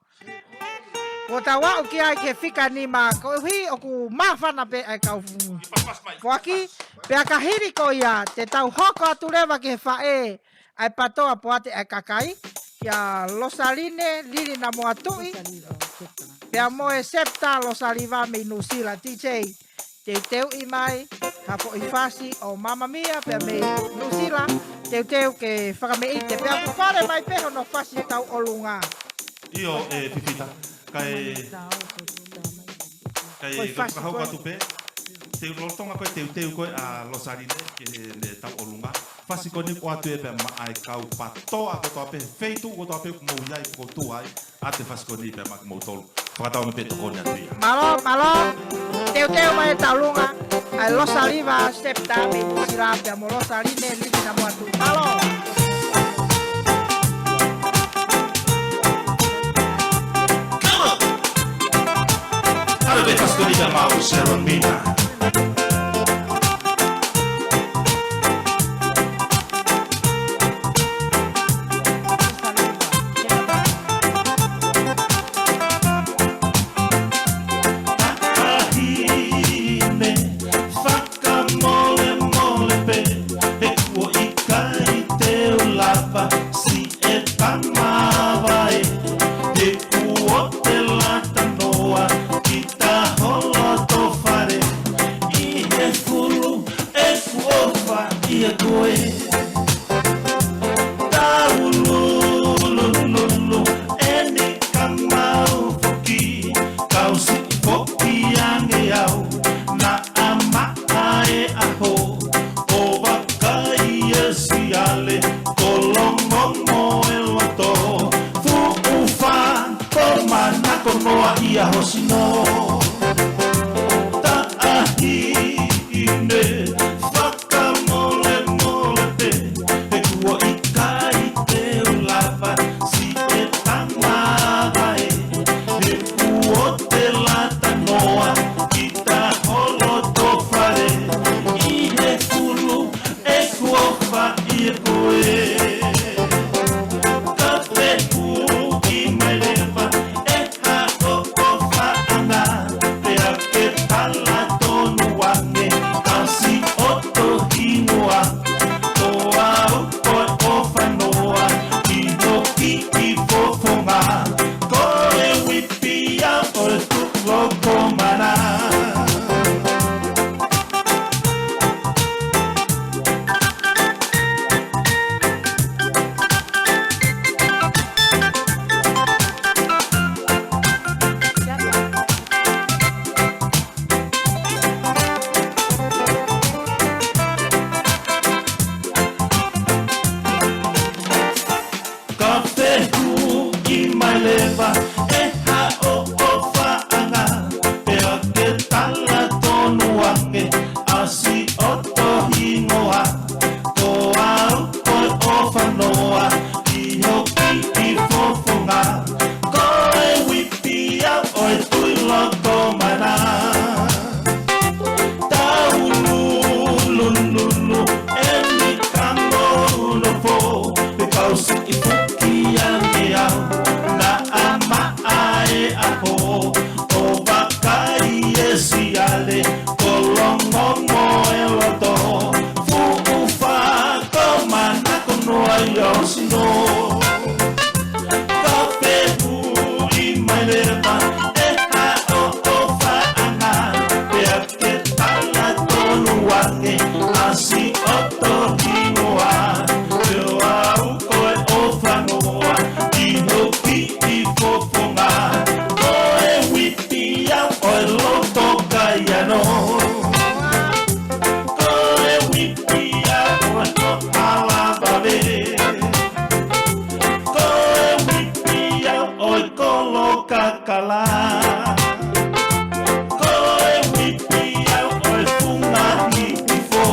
Ko tawa o kia ke fika ni ma ko hi o ku mafana pe ai kau waki pe akahiri ko ia te tau hoko atulewa ke fae ai patoa poate ai kakai ya losaline lili na mo atui pe moe septa losaliva me nusila TJ te teu I mai hapo ifasi o mama mia pe me nusila te teu ke whakame ite pe aku whare mai peho no fasi tau olunga Io pipita kai kahau ka tupe te rotonga koe te koe a losarine ke le tau olunga fasi koni ko atu e pe ma ai kau patoa ko tope feitu ko tope mo yai ko tu ai ate fasi koni pe ma mo tolu pakatau me pe to koni atu malo te mai taulunga ai losaliva septa me sila pe mo losarine liki na mo atu malo Alle fast koni da mau Sharon Mina oto ki moa Te au koe o whangoa I hoki I fofonga Koe witi au oe loto kai ano Koe witi au oe no ala babe Koe witi au oe kolo kakala Koe witi au oe fungahi tifo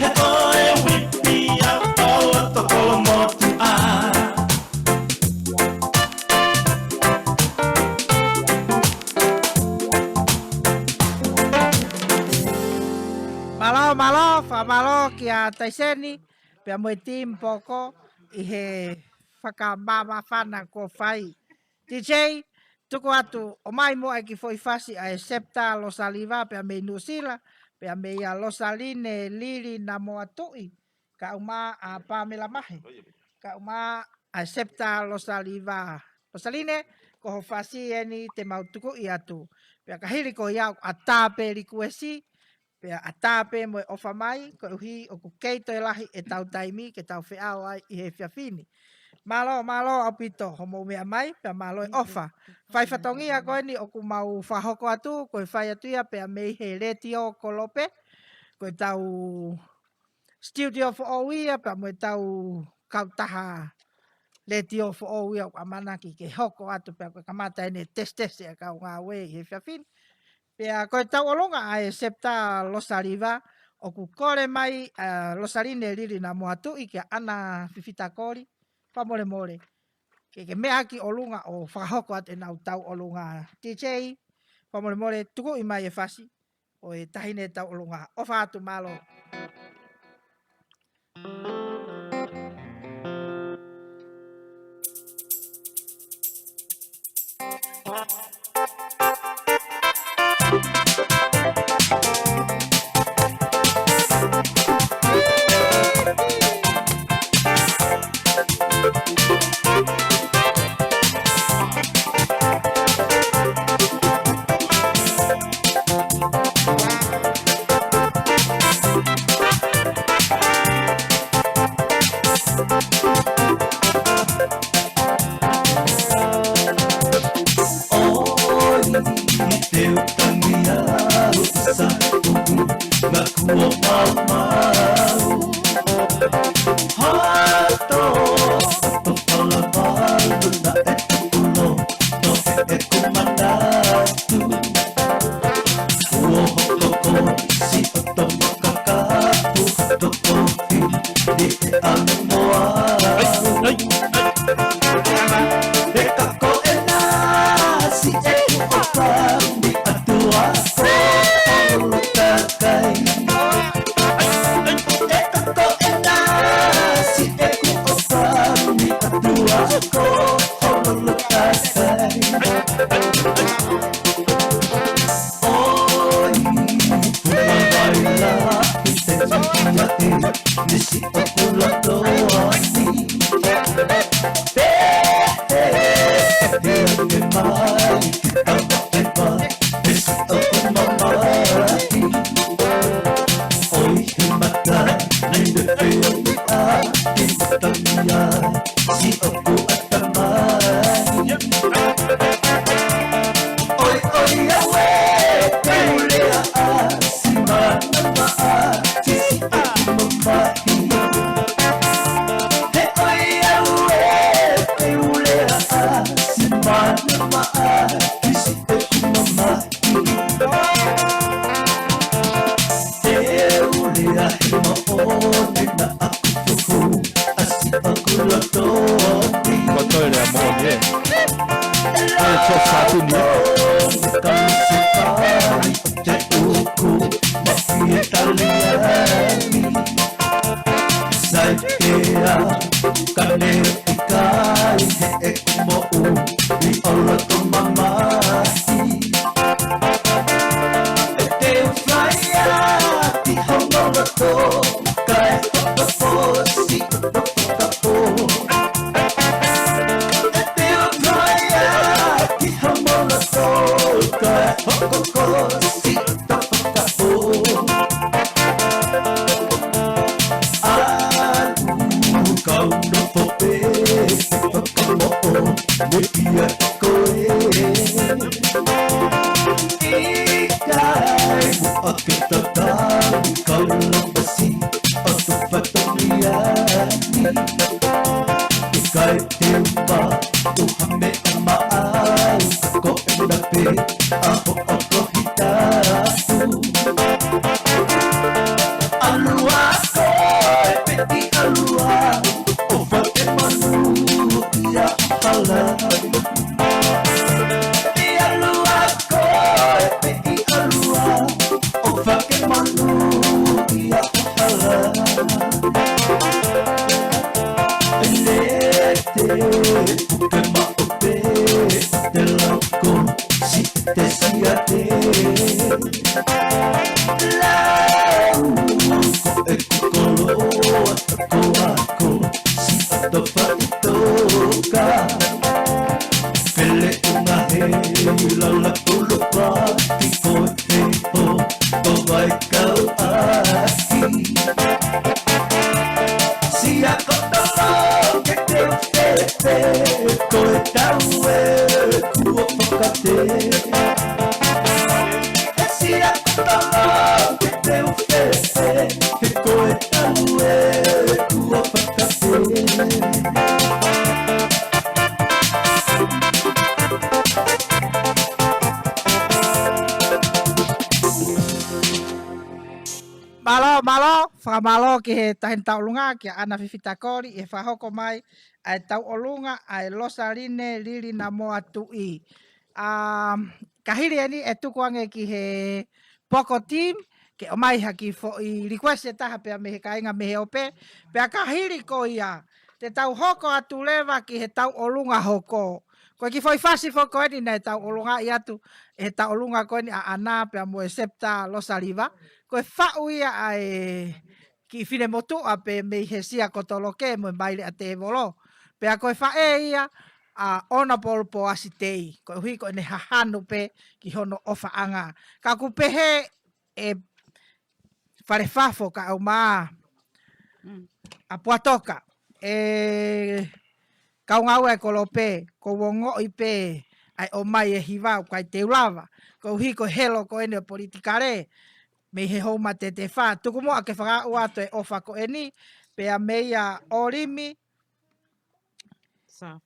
He koe witi au oe tokolo motu a Malo, whamalo ki a taiseni, pia moe tim poko i he whakamama whana ko whai. DJ, tuku atu, o mai mo e ki foi fasi a e septa lo saliva pia me nusila, pia me ia lo saline liri na mo atui, ka uma a Pamela mahe, ka uma a e septa lo saliva. Lo saline, ko ho fasi eni te mau tuku i atu, pia kahiri ko iau a tape rikuesi, pea a tāpe mo e ofa mai, ko uhi o ku keito e lahi e tau taimi, ke tau whiao ai i he whiawhini. Malo, au pito, homo mea mai, pea malo e ofa. Whai whatongia koe ni o ku mau whahoko atu, koe whai atuia, pea mei he retio kolope, koe tau studio for oia, pea mo e tau kautaha retio for oia, o amanaki ke hoko atu, pea koe kamata ene testese a kau ngā we i he whiawhini. Pea koe tau olonga ai septa lo saliva o ku kore mai lo saline riri na moatu i ke ana fifita kori pa mole ke mea ki olunga o whahoko at e nau tau olunga DJ pa mole tuku i mai e fasi o e tahine tau olunga o whaatu malo. i alua o whake manu ia pala. I alua koe pe i alua o whake manu ia pala. Elete puke maope te lauko si te siate. Lau ko e kukolo atako ako si ato whaitoka. Pele unga he laula kolo pati ko te po ko mai kau aki. Si ako tolo ke te uwhepe ko e tau e kua whakate. Si ako tolo ke te uwhepe ko e tau e kua whakate. Malo, whakamalo ki he tahin taulunga ki ana fifita kori e whahoko mai ai tau olunga ai losa rine lili na moa tui. Kahiri ani e tuku ange ki he poko team ke o mai haki fo i request e taha pea me he kainga me he ope. Pea kahiri ko ia te tau hoko atu lewa ki he tau olunga hoko. Koe ki foi fasi fo koe ni nei tau olunga i atu e tau olunga koe ni a ana pea mo e septa losa riva. Koe whau ia ai ki whine motu a pe mei he sia kotoloke mo maile a te volo. Pea koe whae ia a ona polpo asitei. Koe hui koe ne hahanu pe ki hono ofa anga. Ka kupehe e whare whafo ka au maa a puatoka. Kau ngau e kolope, ko wongo i pe ai o mai e hiwau kai te ulawa. Ko hui ko helo ko ene o politikare. Me he homa te wha. Tuku moa ke whakau ato e ofa ko eni. Pea meia orimi.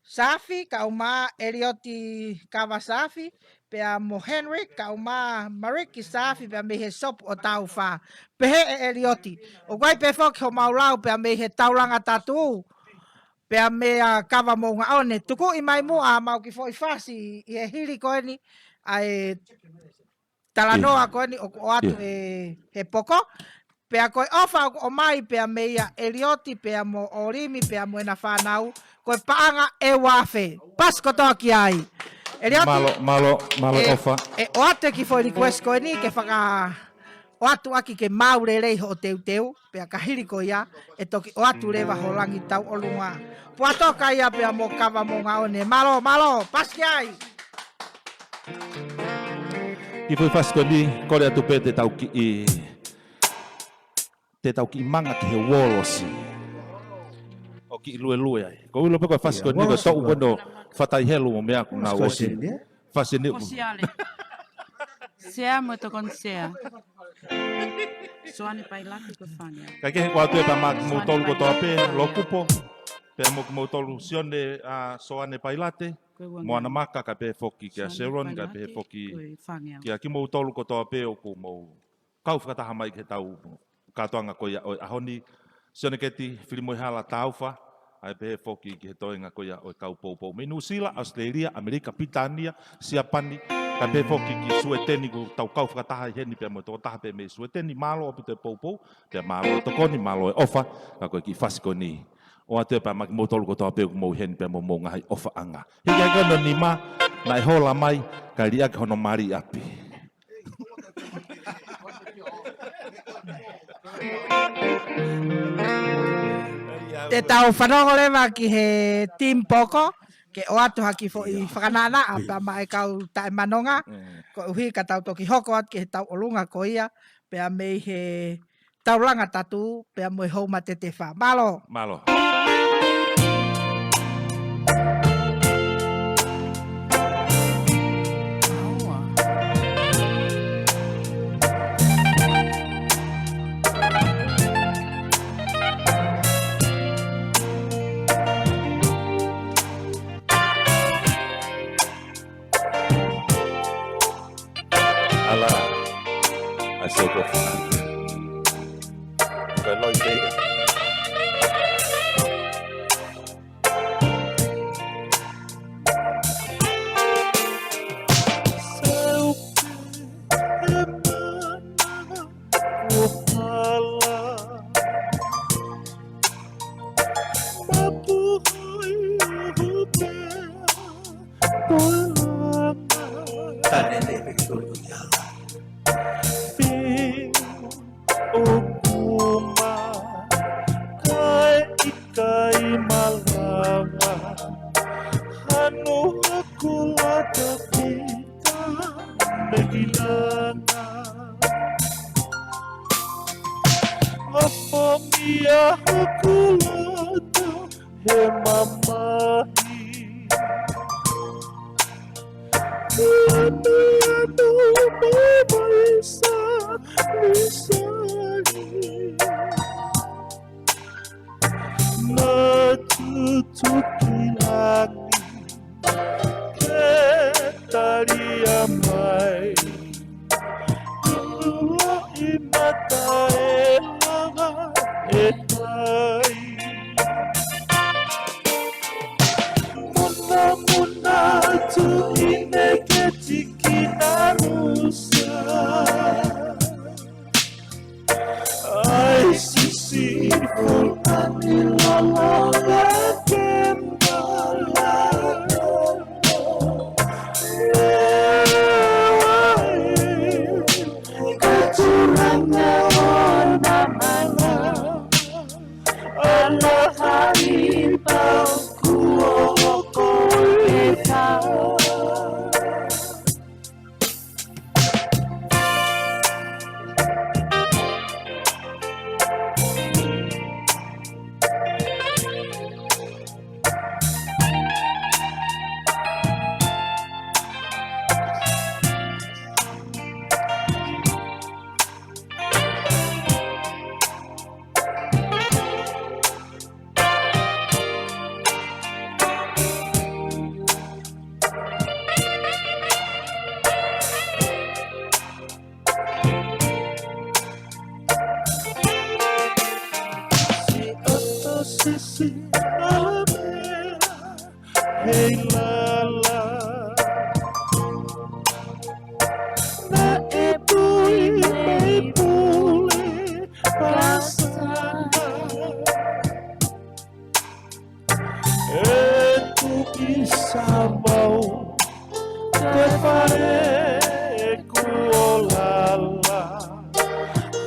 Safi, ka uma Elioti kawa Safi. Pea mo Henry, ka uma Mariki Safi. Pea me he sopu o tau wha. Pehe e Elioti. O guai pe whok ho maulau. Pea me he taulanga tatu. Pea mea kawa mo nga one. Tuku i mai mua mau ki fo i whasi. I he hiri ko eni. Ai talanoa koe ni o atu he poko. Pea koe ofa o mai pea meia Elioti, pea mo orimi, pea mo ena whanau. Koe paanga e wafe. Pas kotoa ki ai. Elioti. Malo ofa. O atu ki foi request koe ni ke whaka o atu aki ke maure rei ho teu. Pea kahiri ko ia. E toki o atu rewa ho langi tau olunga. Puatoka ia pea mo kawa mo ngaone. Malo. Pas ki ai. I fui fasko ni, kore atu pe te tau ki manga ki he wolosi. O ki lue ai. Ko ulo pe koe fasko ni, ko tau kono whatai helu mo mea kuna wosi. Fasi ni. Kosiale. Sea mo to kon sea. Soane pai laki ko fania. Kai ke ko atu e pa mak mo tolu ko toa pe, lo kupo. Pe mo tolu sione a soane pai late. Moana maka ka pe foki ki a Sharon, ka pe foki ki a ki mou tolu ko toa pe o ko mou. Kau whakataha mai ke tau katoanga ko ia o ahoni. Sione keti whirimoi hala tauwha. Ai pe foki ki he toenga ko ia o kau poupou. Me New Zealand, Australia, Amerika, Pitania, Siapani. Ka pe foki ki sueteni ko tau kau whakataha heni pe mo tō taha pe me sueteni malo o pute poupou. Pe malo e tokoni, malo e ofa. Ka koe ki fasiko ni. O ate pa mak mo tolu ko toa pe ko mo hen pe mo ngai ofa anga. He ka kono ni ma nai hola mai ka ria ka hono mari api. Te tau whanongo lewa ki he team poko ke o atu haki fo i whakanana a pa mai kau tae manonga ko uhi ka tau toki hoko at ki he tau olunga ko ia pea mei he taulanga tatu pea mo i hauma te te wha. Malo. Soko. Kalau ide Apongia hakulata he mamahi Anu maisa misari Na tutukilani Ketaria mai Tua imata elanga etai Muna muna tu ineke tikina rusa Ai sisi fulani lologa kembala Kecurannya ona mana Allah haribau kuoko ita Sisi alamera Hei lala Na epule pasana Tu isabau Te fare kuolala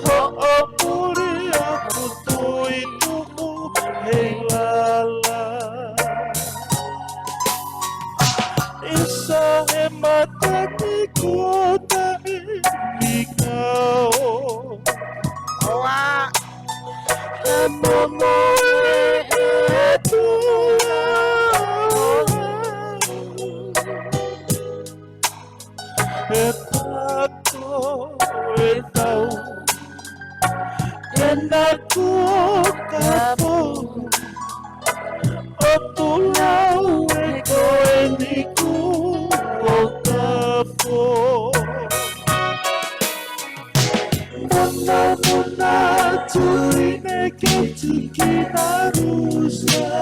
Ho opuri aku tuitumu Hei lala Isa hemata di kota ini kau Oa. Emomo itu Etato etau Enaku kapo Otulau eko eniku Okapo Mona mona tuine ketikina rusa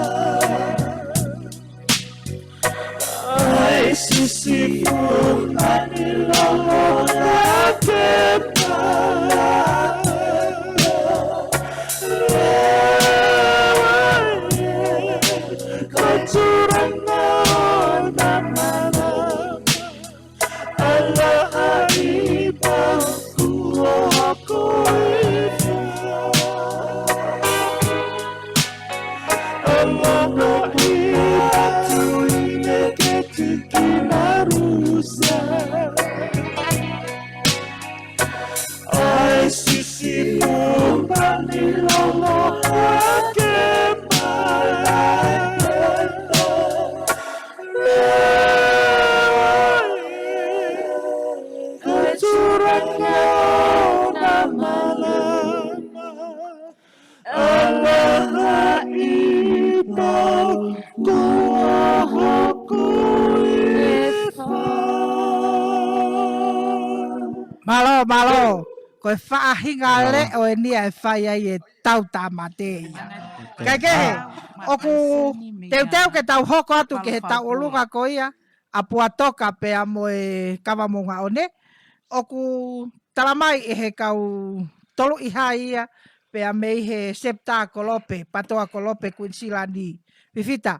Ai sisi punani lolo nakepala Kecurangan malam Allah haribau kuoko Allah haribau ini ketikina rusa Ai sisi punani lolo nakepala Kecurannya nama lama Allah haibau kuahoku Malo. Koe whaahingale o e nia e whaia i e tau tamate. Kake, oku teu ke tau hoko atu ke he tau olunga ko ia, apua toka pe amo e kawamonga one, oku talamai e he kau tolu iha ia, pe ame i he septa kolope, patoa kolope Queensilandi. Vivita,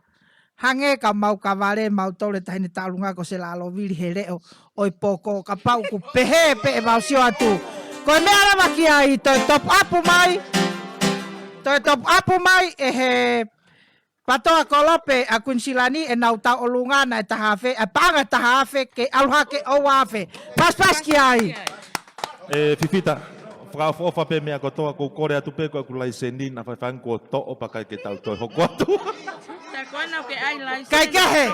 hange ka mau ka vale mau tole tahine talunga ko se la alo vili he leo, oi poko ka pau ku pehe pe e mau sio atu. Koe mea rawa ki ai, toi top up mai e he patoa kolope a Queensilandi e nau tau olunga na e tahafe, e panga tahafe ke aluha ke owafe. Pas ki ai. Fifita, whaafofa pe mea kotoa ko kore atu pe ko kulai seni na whaiwhang ko to'o pakai ke tau toi hoko atu. Kai kahe.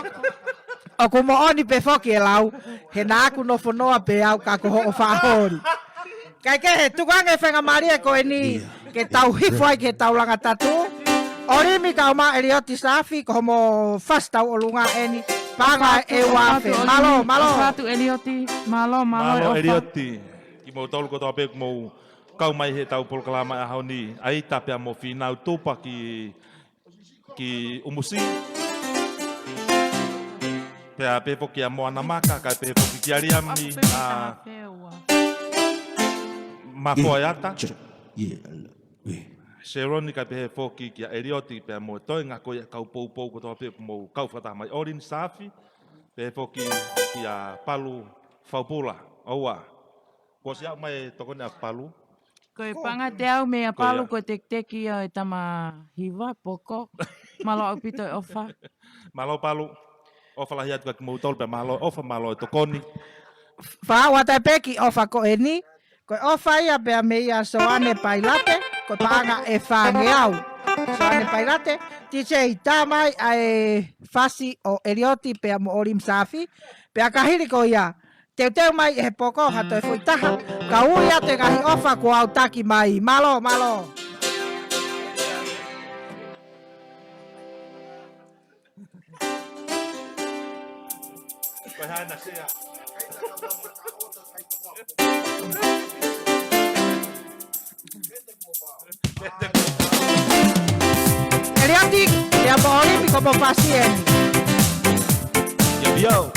O ku mo oni pe foki e lau. He na aku no whanoa pe au ka ko ho whaahori. Kai kahe, tukange whenga maria ko e ni ke tau hifoi ke tau langa tatu. Orimi ka oma Elioti Safi ko mo fast tau olunga eni. Panga e wafe. Malo, malo. Fatu Elioti. Malo, malo. Elioti. Ki mo tolu ko toa pe mo kau mai he tau polkalama a hauni. Ai tapea mo finau tupa ki umusi. Pea pe foki a moana maka, kai pe foki ki ariami a mafoiata. Seroni kai pe foki ki a Elioti pea mo toi ngako ia kau pou ko toa pe mo kau whata mai Orin Safi. Pe foki ki a Palu Faupula. Oua. Ko sia mai tokone a Palu. Koe panga te au mea palu ko teki o e tama hiwa poko. Malo au pito e ofa. Malo Palu. Ofa lahi atu kaki mautol pe malo. Ofa malo e tokoni. Fa wata peki ofa ko eni. Ko ofa ia pe mea soane pailate. Ko panga e whangeau. Soane pailate. Tise i tamai ai fasi o Elioti pe mo Orim Safi. Pe kahiri ko ia. Teu mai e poko hato e fui taha. Ka uia te ngahi ofa ko au taki mai. Malo, malo. Elioti, te amo Orim como paciente. Yo.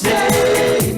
Say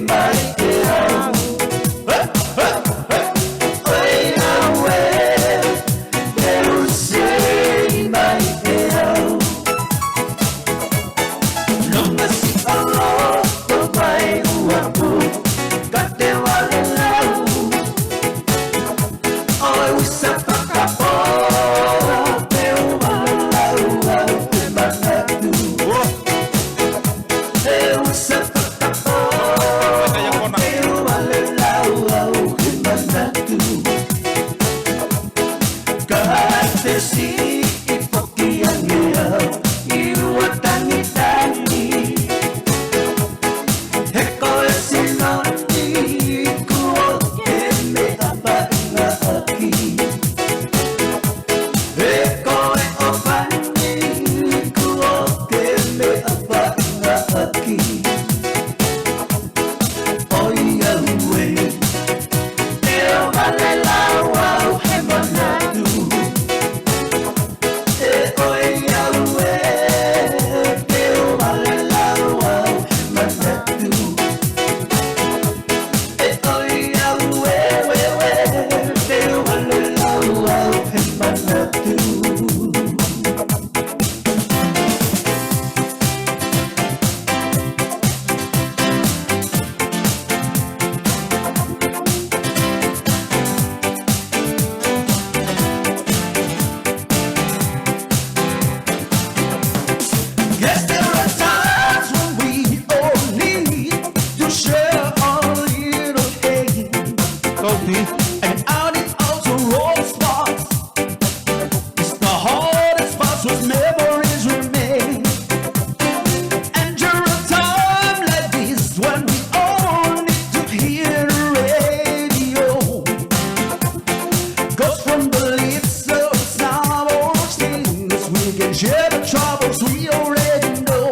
troubles we already know.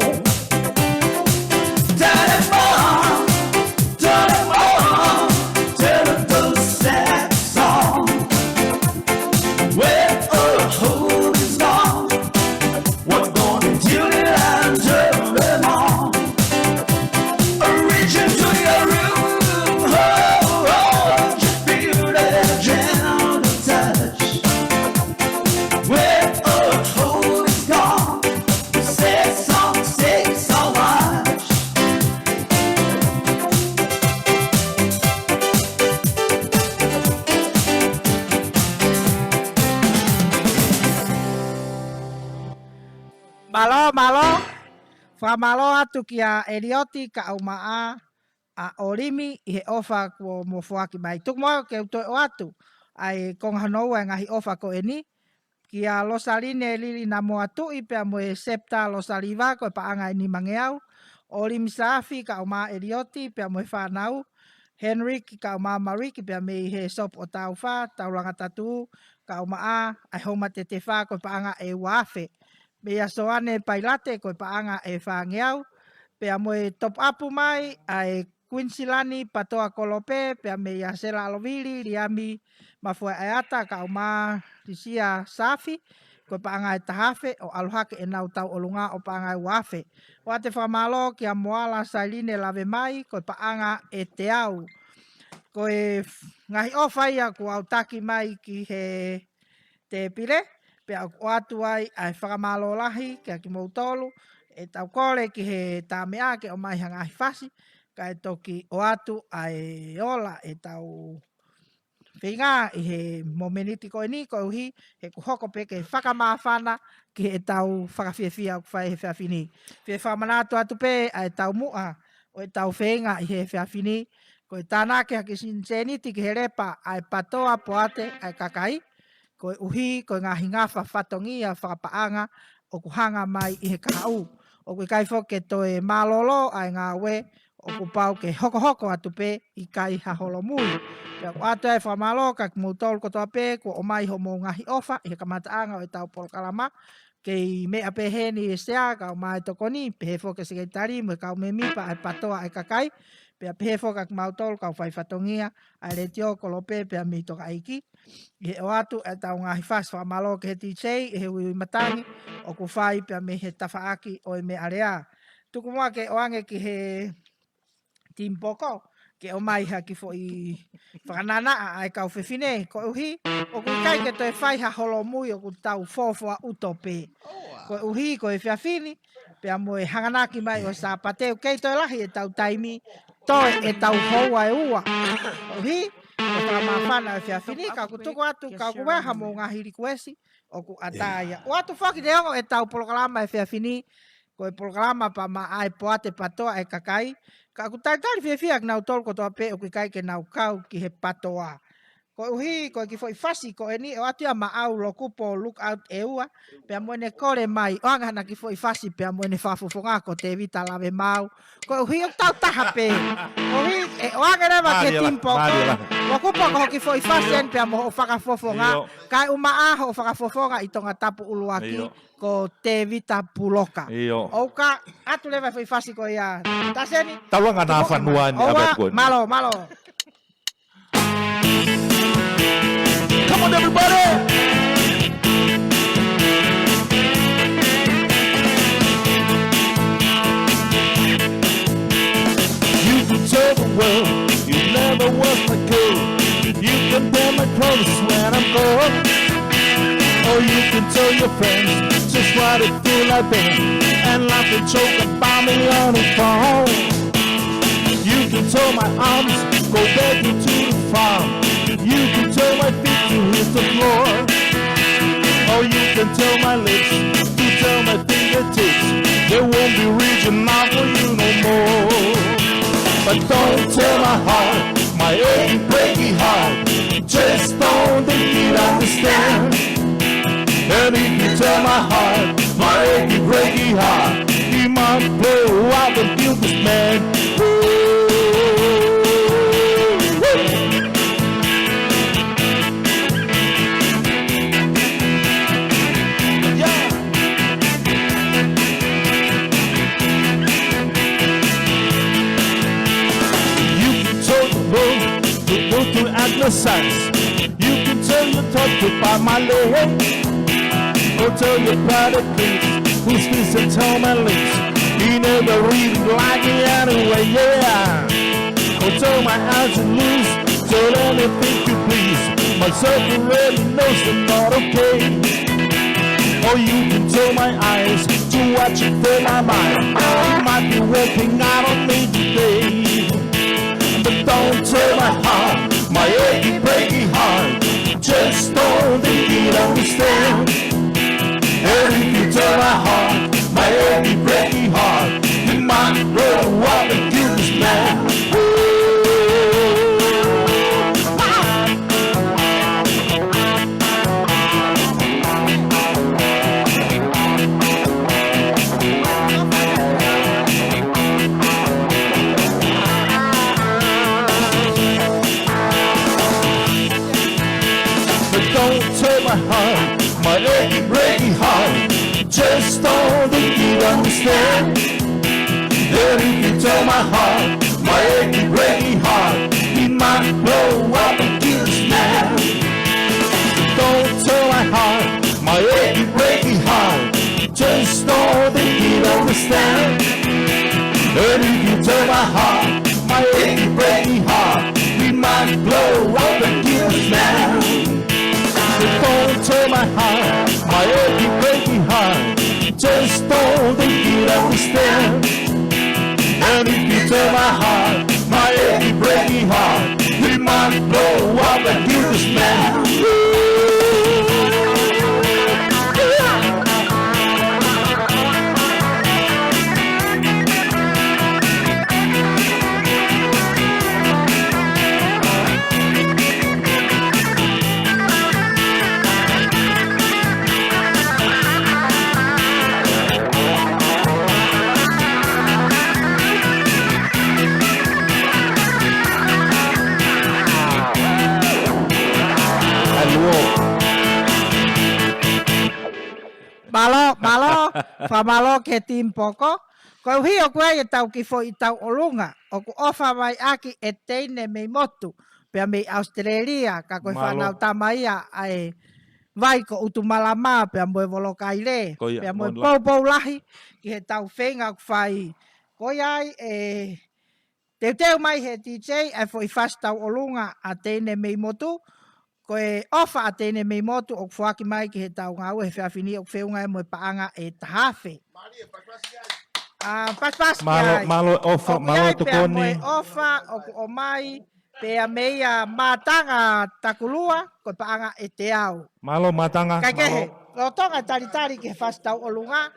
Tell them all, tell them all, tell them the sad song. When all hope is gone, we're gonna tune it and turn them on. Reach into your room, oh, oh, just feel that gentle touch. When all hope is gone, say so much. Malo, whamalo atu kia Elioti ka aumaa a orimi i he ofa ko mo fuaki mai. Tuk moa ke utoi o atu ai kong hanoua ngahi ofa ko eni. Kia losaline lili na mo atu i pia mo e septa losaliva ko e paanga ini mangeau. Orimi saafi ka aumaa Elioti pia mo e whanau. Henry ki ka aumaa Marie ki pia me i he sop o tau wha, tauranga tatu ka aumaa ai homa te te wha ko e paanga e wafe. Mea soane pailate ko paanga e whangeau. Pea moe top upu mai ai Quinsilani patoa kolope. Pea mea sela alovili liami mafua eata ka uma risia safi. Ko paanga e tahafe o alohake e nau tau olunga o paanga e wafe. Wate whamalo kia moala sailine lave mai ko paanga e te au. Ko e ngahi ofai ko au taki mai ki he te pire. Pea o atu ai whakamalo lahi kia ki mautolu e tau kore ki he tāmea ke o mai hanga ahi whasi ka e toki o atu ai ola e tau whinga i he momeniti ko ni ko uhi he kuhoko peke whakamawhana ki he tau whakawhiawhia o kwhai he whiawhini. Whia whamanatu atu pe ai tau mua o e tau whinga i he whiawhini ko e tānake haki sinseniti ki he repa ai patoa poate ai kakai. Ko uhi, ko ngā hingafa whatongia whakapaanga o kuhanga mai i he kahau. O kui kaifo ke toe malolo ai ngā we o kupau ke hoko atu pe i kai haholo mui. Pea ko atu ai whamalo ka ki mautolu kotoa pe ko o mai ho mō ngahi ofa i he kamataanga o e tau polokalama. Kei mea pe heni e sea ka o mai tokoni pe he fo ke sekretari mo e ka o me mipa ai patoa ai kakai. Pea pe he fo ka ki mautolu ka o whai whatongia ai le tio kolope pea mi toka aiki. I he o atu e tau ngahi whas whamalo ke he tijei e he ui matangi o ku whai pia me he tawhaaki o e me area. Tuku mua ke oange ki he timpoko ke o mai ha ki fo i whakanana ai kau whiwhine ko uhi o ku kai ke toi whai ha holo mui o ku tau fofoa utope. Ko uhi ko e whiawhini pia mo e hanganaki mai o sa pateu kei toi lahi e tau taimi toi e tau houa e ua. Uhi o whamawhana e whiawhini, ka ku tuku atu, ka ku weha mō ngā hiri kuesi, o ku ataia. O atu whaki te ongo e tau polokalama e whiawhini, ko e polokalama pa ma ai poate patoa e kakai, ka ku taitari whiawhia ki nau tolu kotoa pe o ki kai ke nau kau ki he patoa. Ko uhi, ko ki fo i whasi, ko e ni, o atu ia ma au lo kupo look out e ua, pia moene kore mai, o anga hana ki fo i whasi, pia moene whafufonga ko te vita lawe mau, ko uhi o tau taha pe, uhi, o anga rewa ke timpo, o kupo ko ki fo i whasi en, pia mo o whakafofonga, kai uma aho o whakafofonga i tonga tapu uluaki, ko te vita puloka. O ka, atu lewa fo i whasi ko ia, taseni? Tawanga na whanua ni abet Malo. Come on, everybody! You can tell the world you never was my girl. You can wear my clothes when I'm gone. Or you can tell your friends just what it feel like been and laugh and joke about me on the phone. You can tell my arms go begging to the farm. You can tell my feet to hit the floor. Or you can tell my lips to tell my fingertips they won't be reaching out for you no more. But don't tell my heart, my achy breaky heart, just don't think you'd understand. And if you tell my heart, my achy breaky heart, he might blow out the guiltless man. your size. You can tell your talk by my leg. Or tell your private kids who's this and tell my lips. He never really like me anyway, yeah. Or tell my eyes to lose. Tell anything you please. My circle really knows I'm not okay. Or you can tell my eyes to watch it fill my mind. You might be working out on me today. But don't tell my heart, my achy breaky heart. Just don't think you'd understand. And if you tell my heart, my achy breaky heart, you might grow up and kill this man. My heart, my achy breaky heart, just don't think you'd understand. Then if you tell my heart, my achy breaky heart, he might blow up and kill this man. Don't tell my heart, my achy breaky heart, just don't think you'd understand. Then if you tell my heart, my achy breaky heart, he might blow up and kill this man. Don't tell my heart, my achy breaky heart, just don't think you'd understand. And if you tell my heart, my achy breaky heart, we might blow up and kill this man. Famalo ke tim poko ko hio ko e tau ki fo i tau olunga o ku ofa mai aki e teine me motu pe me Australia ka ko fa tamaia ai vai ko utumalama pe mo volokaile pe mo popo lahi ki he tau fenga ku fai ko ai e te mai he DJ e fo i fast tau olunga a teine me motu ko e ofa atene me motu o fuaki mai ki he tau ngau he whiawhini o whiunga e mo paanga e tahafe. Pas malo ofa, malo tukoni. Ofa o mai pea meia matanga takulua ko paanga e te au. Malo matanga. Kaikehe, lo tonga tari ki he whastau o lunga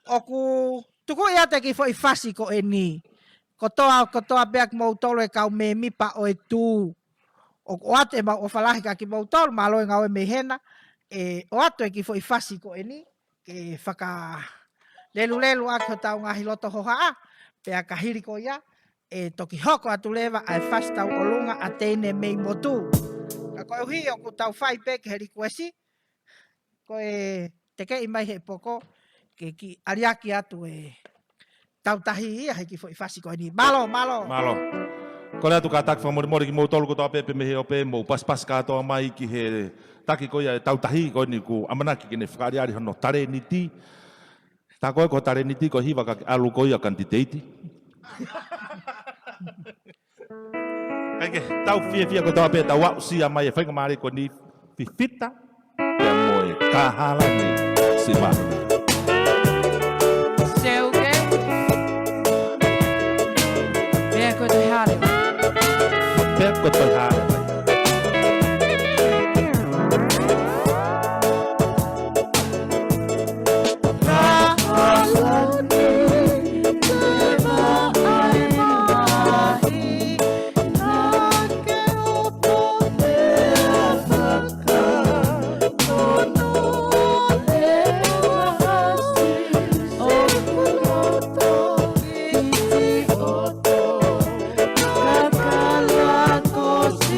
o ku tuku ia te ki fo i whasi ko e ni. Ko toa beak mou tolo e kau me mipa o e tū. O ate ma o falahi ka ki mautol malo e ngau e mehena o ato e ki fo i fasi ko eni ke whaka lelu ako tau ngahi loto hoha pe a kahiri ko ia e toki hoko atu lewa ai fasi tau olunga a teine mei motu ka koe uhi o ku tau whai pe ke heri kuesi ko e teke i mai he poko ke ki ariaki atu e tau tahi ia he ki fo i fasi ko eni malo Ko le atu ka tak whamori ki mou tolu ko toa pepe mehe o pe mou pas ka toa mai ki he taki ko ia tautahi ko ni ku amanaki ki ne whakariari hono tare ni ti. Tā koe ko tare ni ti ko hiwa ka alu ko ia kantiteiti. Kaike tau fia ko toa pe tau wau sia mai e whainga maari ko ni fifita pia moe kahala ni si mahi. Seuke. Pea ko te hale. Ko toi haare mai. Oh,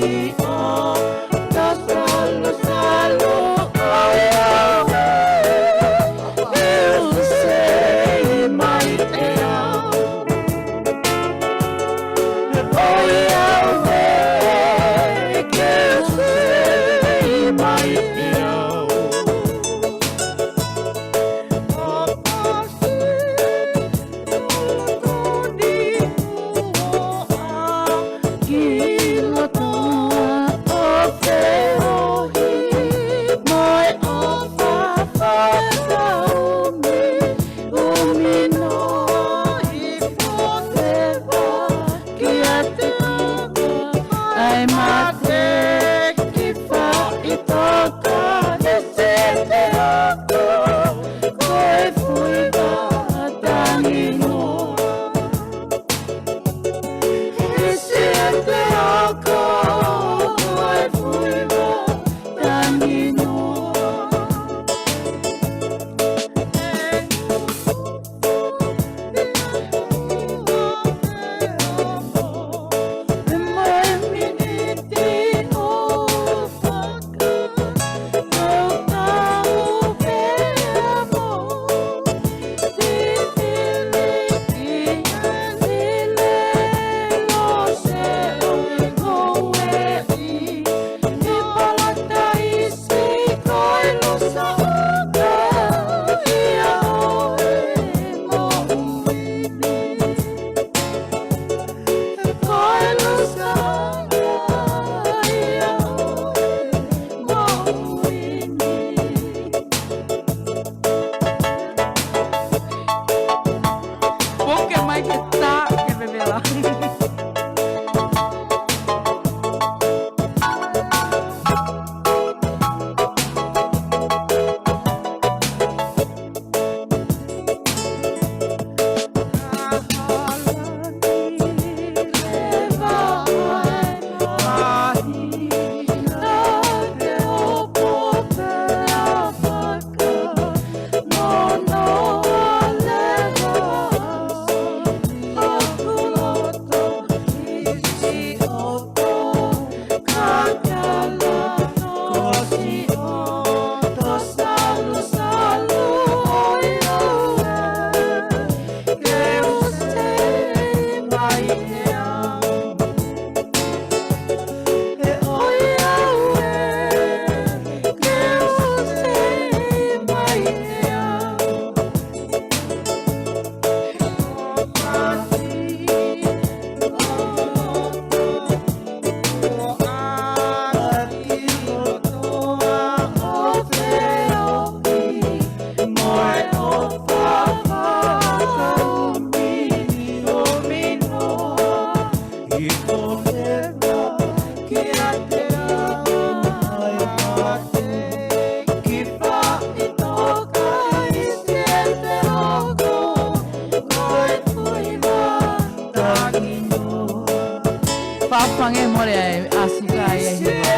fange more asika ya hiva.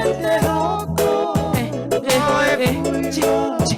Chi.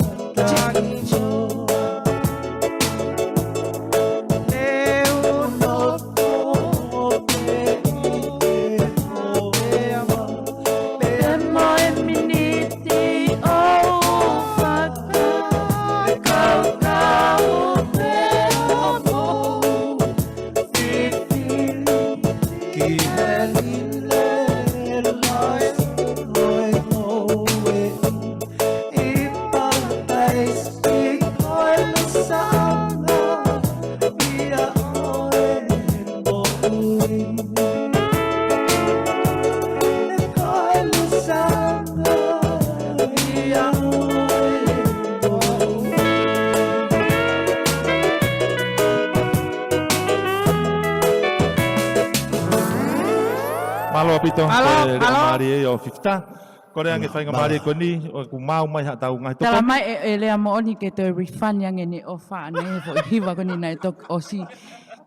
Malo apito Malo. mari o fifta. Ko re ange whainga mari ko ni o ku mau mai ha tau ngai Tala toko. mai lea mo oni ke te refund yang ini ofa ne fo hiva ko ni nai tok osi.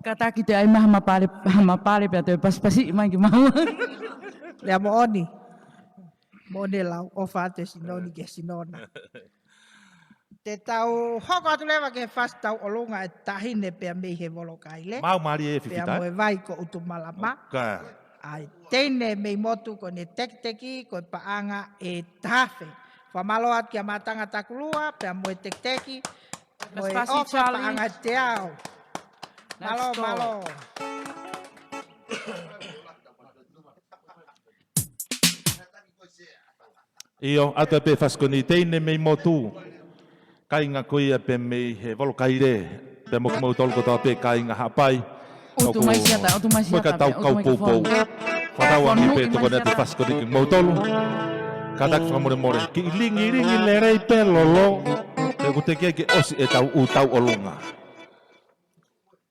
Kata kita ai hama pare pe te pas-pasi mai ki mau. Lea mo oni. Mo ne lau ofa te sinoni ke sinona. Te tau hoko atu lewa ke fast tau olonga e tahine pea mei he volo kaile. Mau mari e Pea fifta. mo e vai ko utu malama. Ka. Ai teine mei motu ko ne tek-teki ko paanga e tafe. Whamaloat kia matanga takulua, pea mo e tek-teki. Mo e Despacito, ofa Charlie. paanga te au. Malo, Let's go. malo. Io atu pe faskoni teine mei motu. Kai nga koia pe mei he volo kaire. Pe mo mo tol ko ta pe kai nga hapai. Utu mai siata, utu mai Mo ka siata. tau Utu kau mai pou pou. Fatau angi pe Utu to mai ko na te siata. faskoni ki mo tolu. Kadak fa more more. Ki lingi ringi le rei pe lolo. Te ko te ke osi e tau u tau olunga.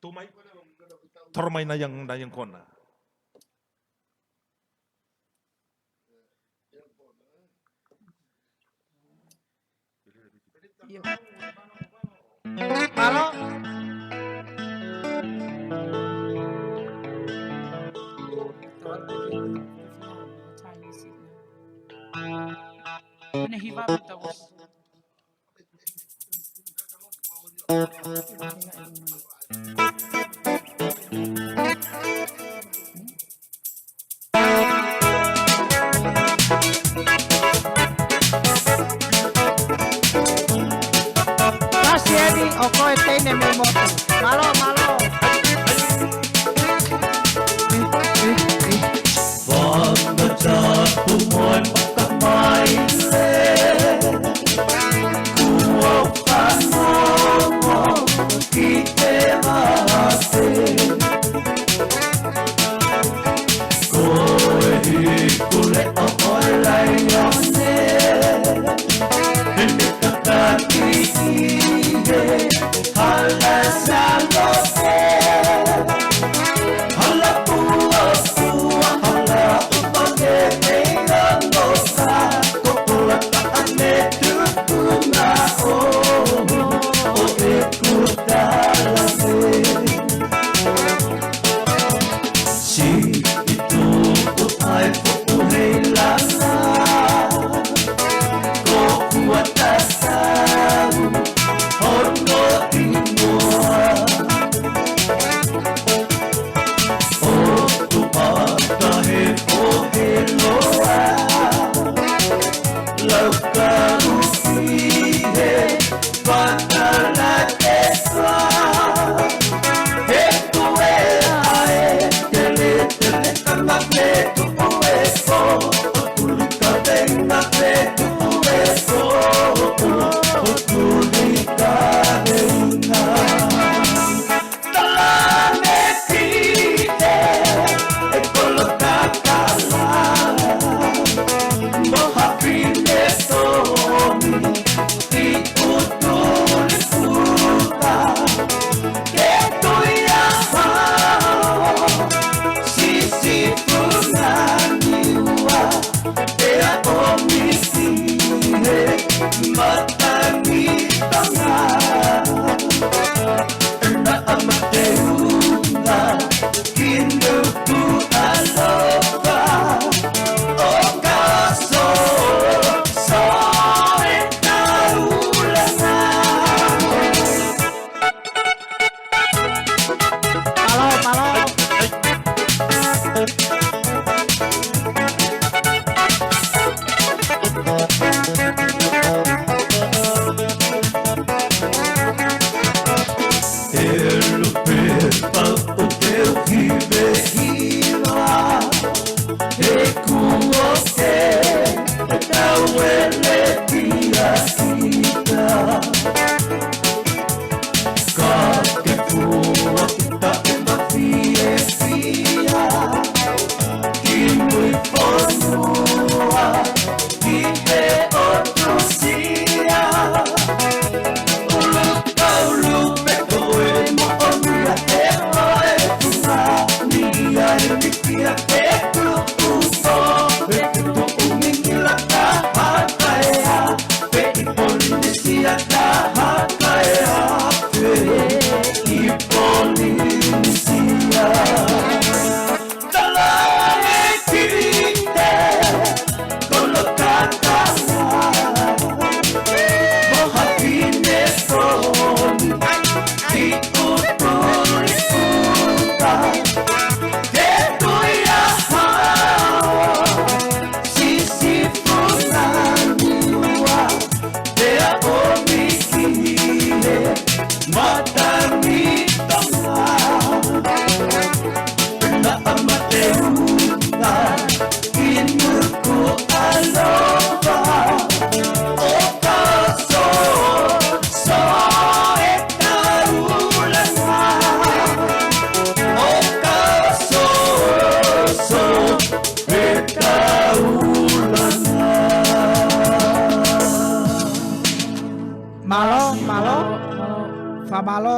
Tu mai tormai na yang kona. Malo. Ne hiva puta vos. Kasiedi o koe teine mei motu. Malo, malo. Halas a los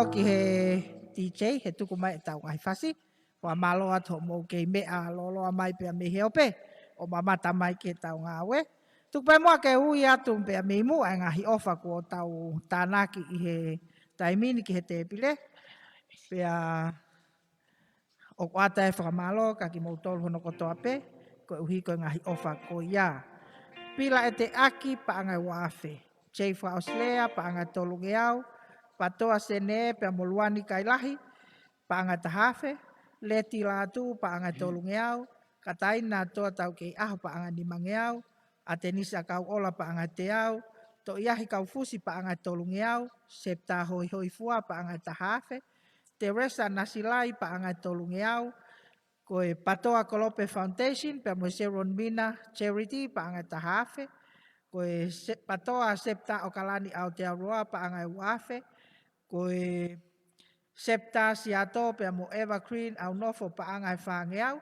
malo ki he DJ he tuku mai tau ngai fasi. Wa malo atu mo ke mea lolo mai pe me he ope. O mamata mai ke tau ngawe. Tuk pe moa ke ui atu pe me mu ai ngahi ofa ko tau tanaki i he taimini ki he te pile. Pea o kuata e whakamalo ka ki mautolu hono kotoa pe. Ko uhi ko ngahi ofa ko ia. Pila e te aki pa angai wafe. Chei wha Australia pa angai tolu ngeau. Patoa sene pe moluani kailahi pa angai tahafe. Leti latu pa angai tolu ngeau. Kataina toa tau kei aho pa angai lima ngeau. Atenisa kau ola pa angai teau. To iahi kau fusi pa angai tolu ngeau. Septa hoi hoi fua pa angai tahafe. Teresa Nasilai pa angai tolu ngeau. Koe Patoa Kolope Foundation pe mo Sharon Mina Charity pa angai tahafe. Koe Patoa Septa Okalani Aotearoa pa angai wafe. Koe Septa Siato pe mo Eva Green au nofo pa angai whangeau.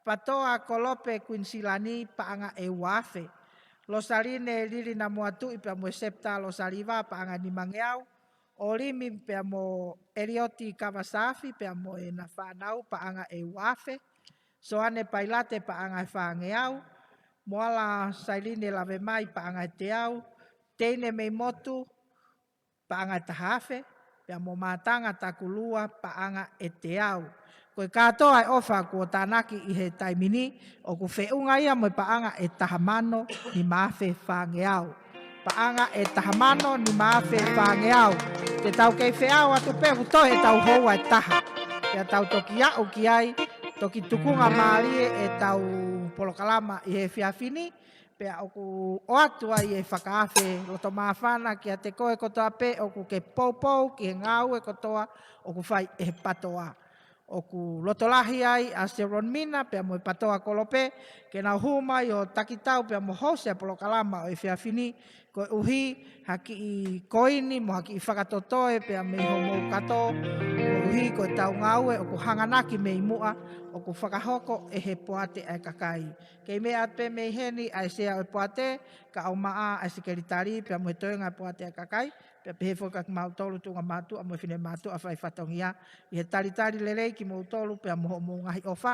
Patoa Kolope Quinsilani pa angai e wafe. Losaline Lili Namuatu pe mo Septa Losaliva pa angai nimangeau. Olimi pe mo Elioti Kawasafi pe mo e na whanau pa anga e wafe. Soane pailate pa anga e whangeau. Moala Sailine lave mai pa anga e teau. Teine mei motu pa anga e tahafe. Pe mo matanga takulua pa anga e teau. Koe katoa e ofa kua tanaki i he taimini. O ku whiunga ia mo pa anga e tahamano ni mafe whangeau. Paanga e tahamano ni maafe whangeau. Te tau kei whiau atu pe huto he tau houa e taha. Pea tau toki au ki ai, toki tukunga maalie e tau polokalama i he whiawhini. Pea oku o atu ai e whakaafe loto maafana ki a te koe kotoa pe oku ke poupou ki he ngau e kotoa oku whai e patoa. Oku lotolahi ai a Sharon Mina pea mo i Patoa Kolope ke nau huma i o takitau pea mo hose a polokalama o i whiawhini ko uhi haki i koini mo haki i whakatotoe pea me homo kato ko uhi ko tau ngaue o ku hanganaki me i mua o ku whakahoko e he poate ai kakai. Kei mea pe me heni ai sea o poate ka au maa ai sikeritari pea mo he toenga poate ai kakai pea pehe foka ki mautolu tunga matu a mo whine matu a whai whatongia i he taritari lelei ki mautolu pea mo ngahi ofa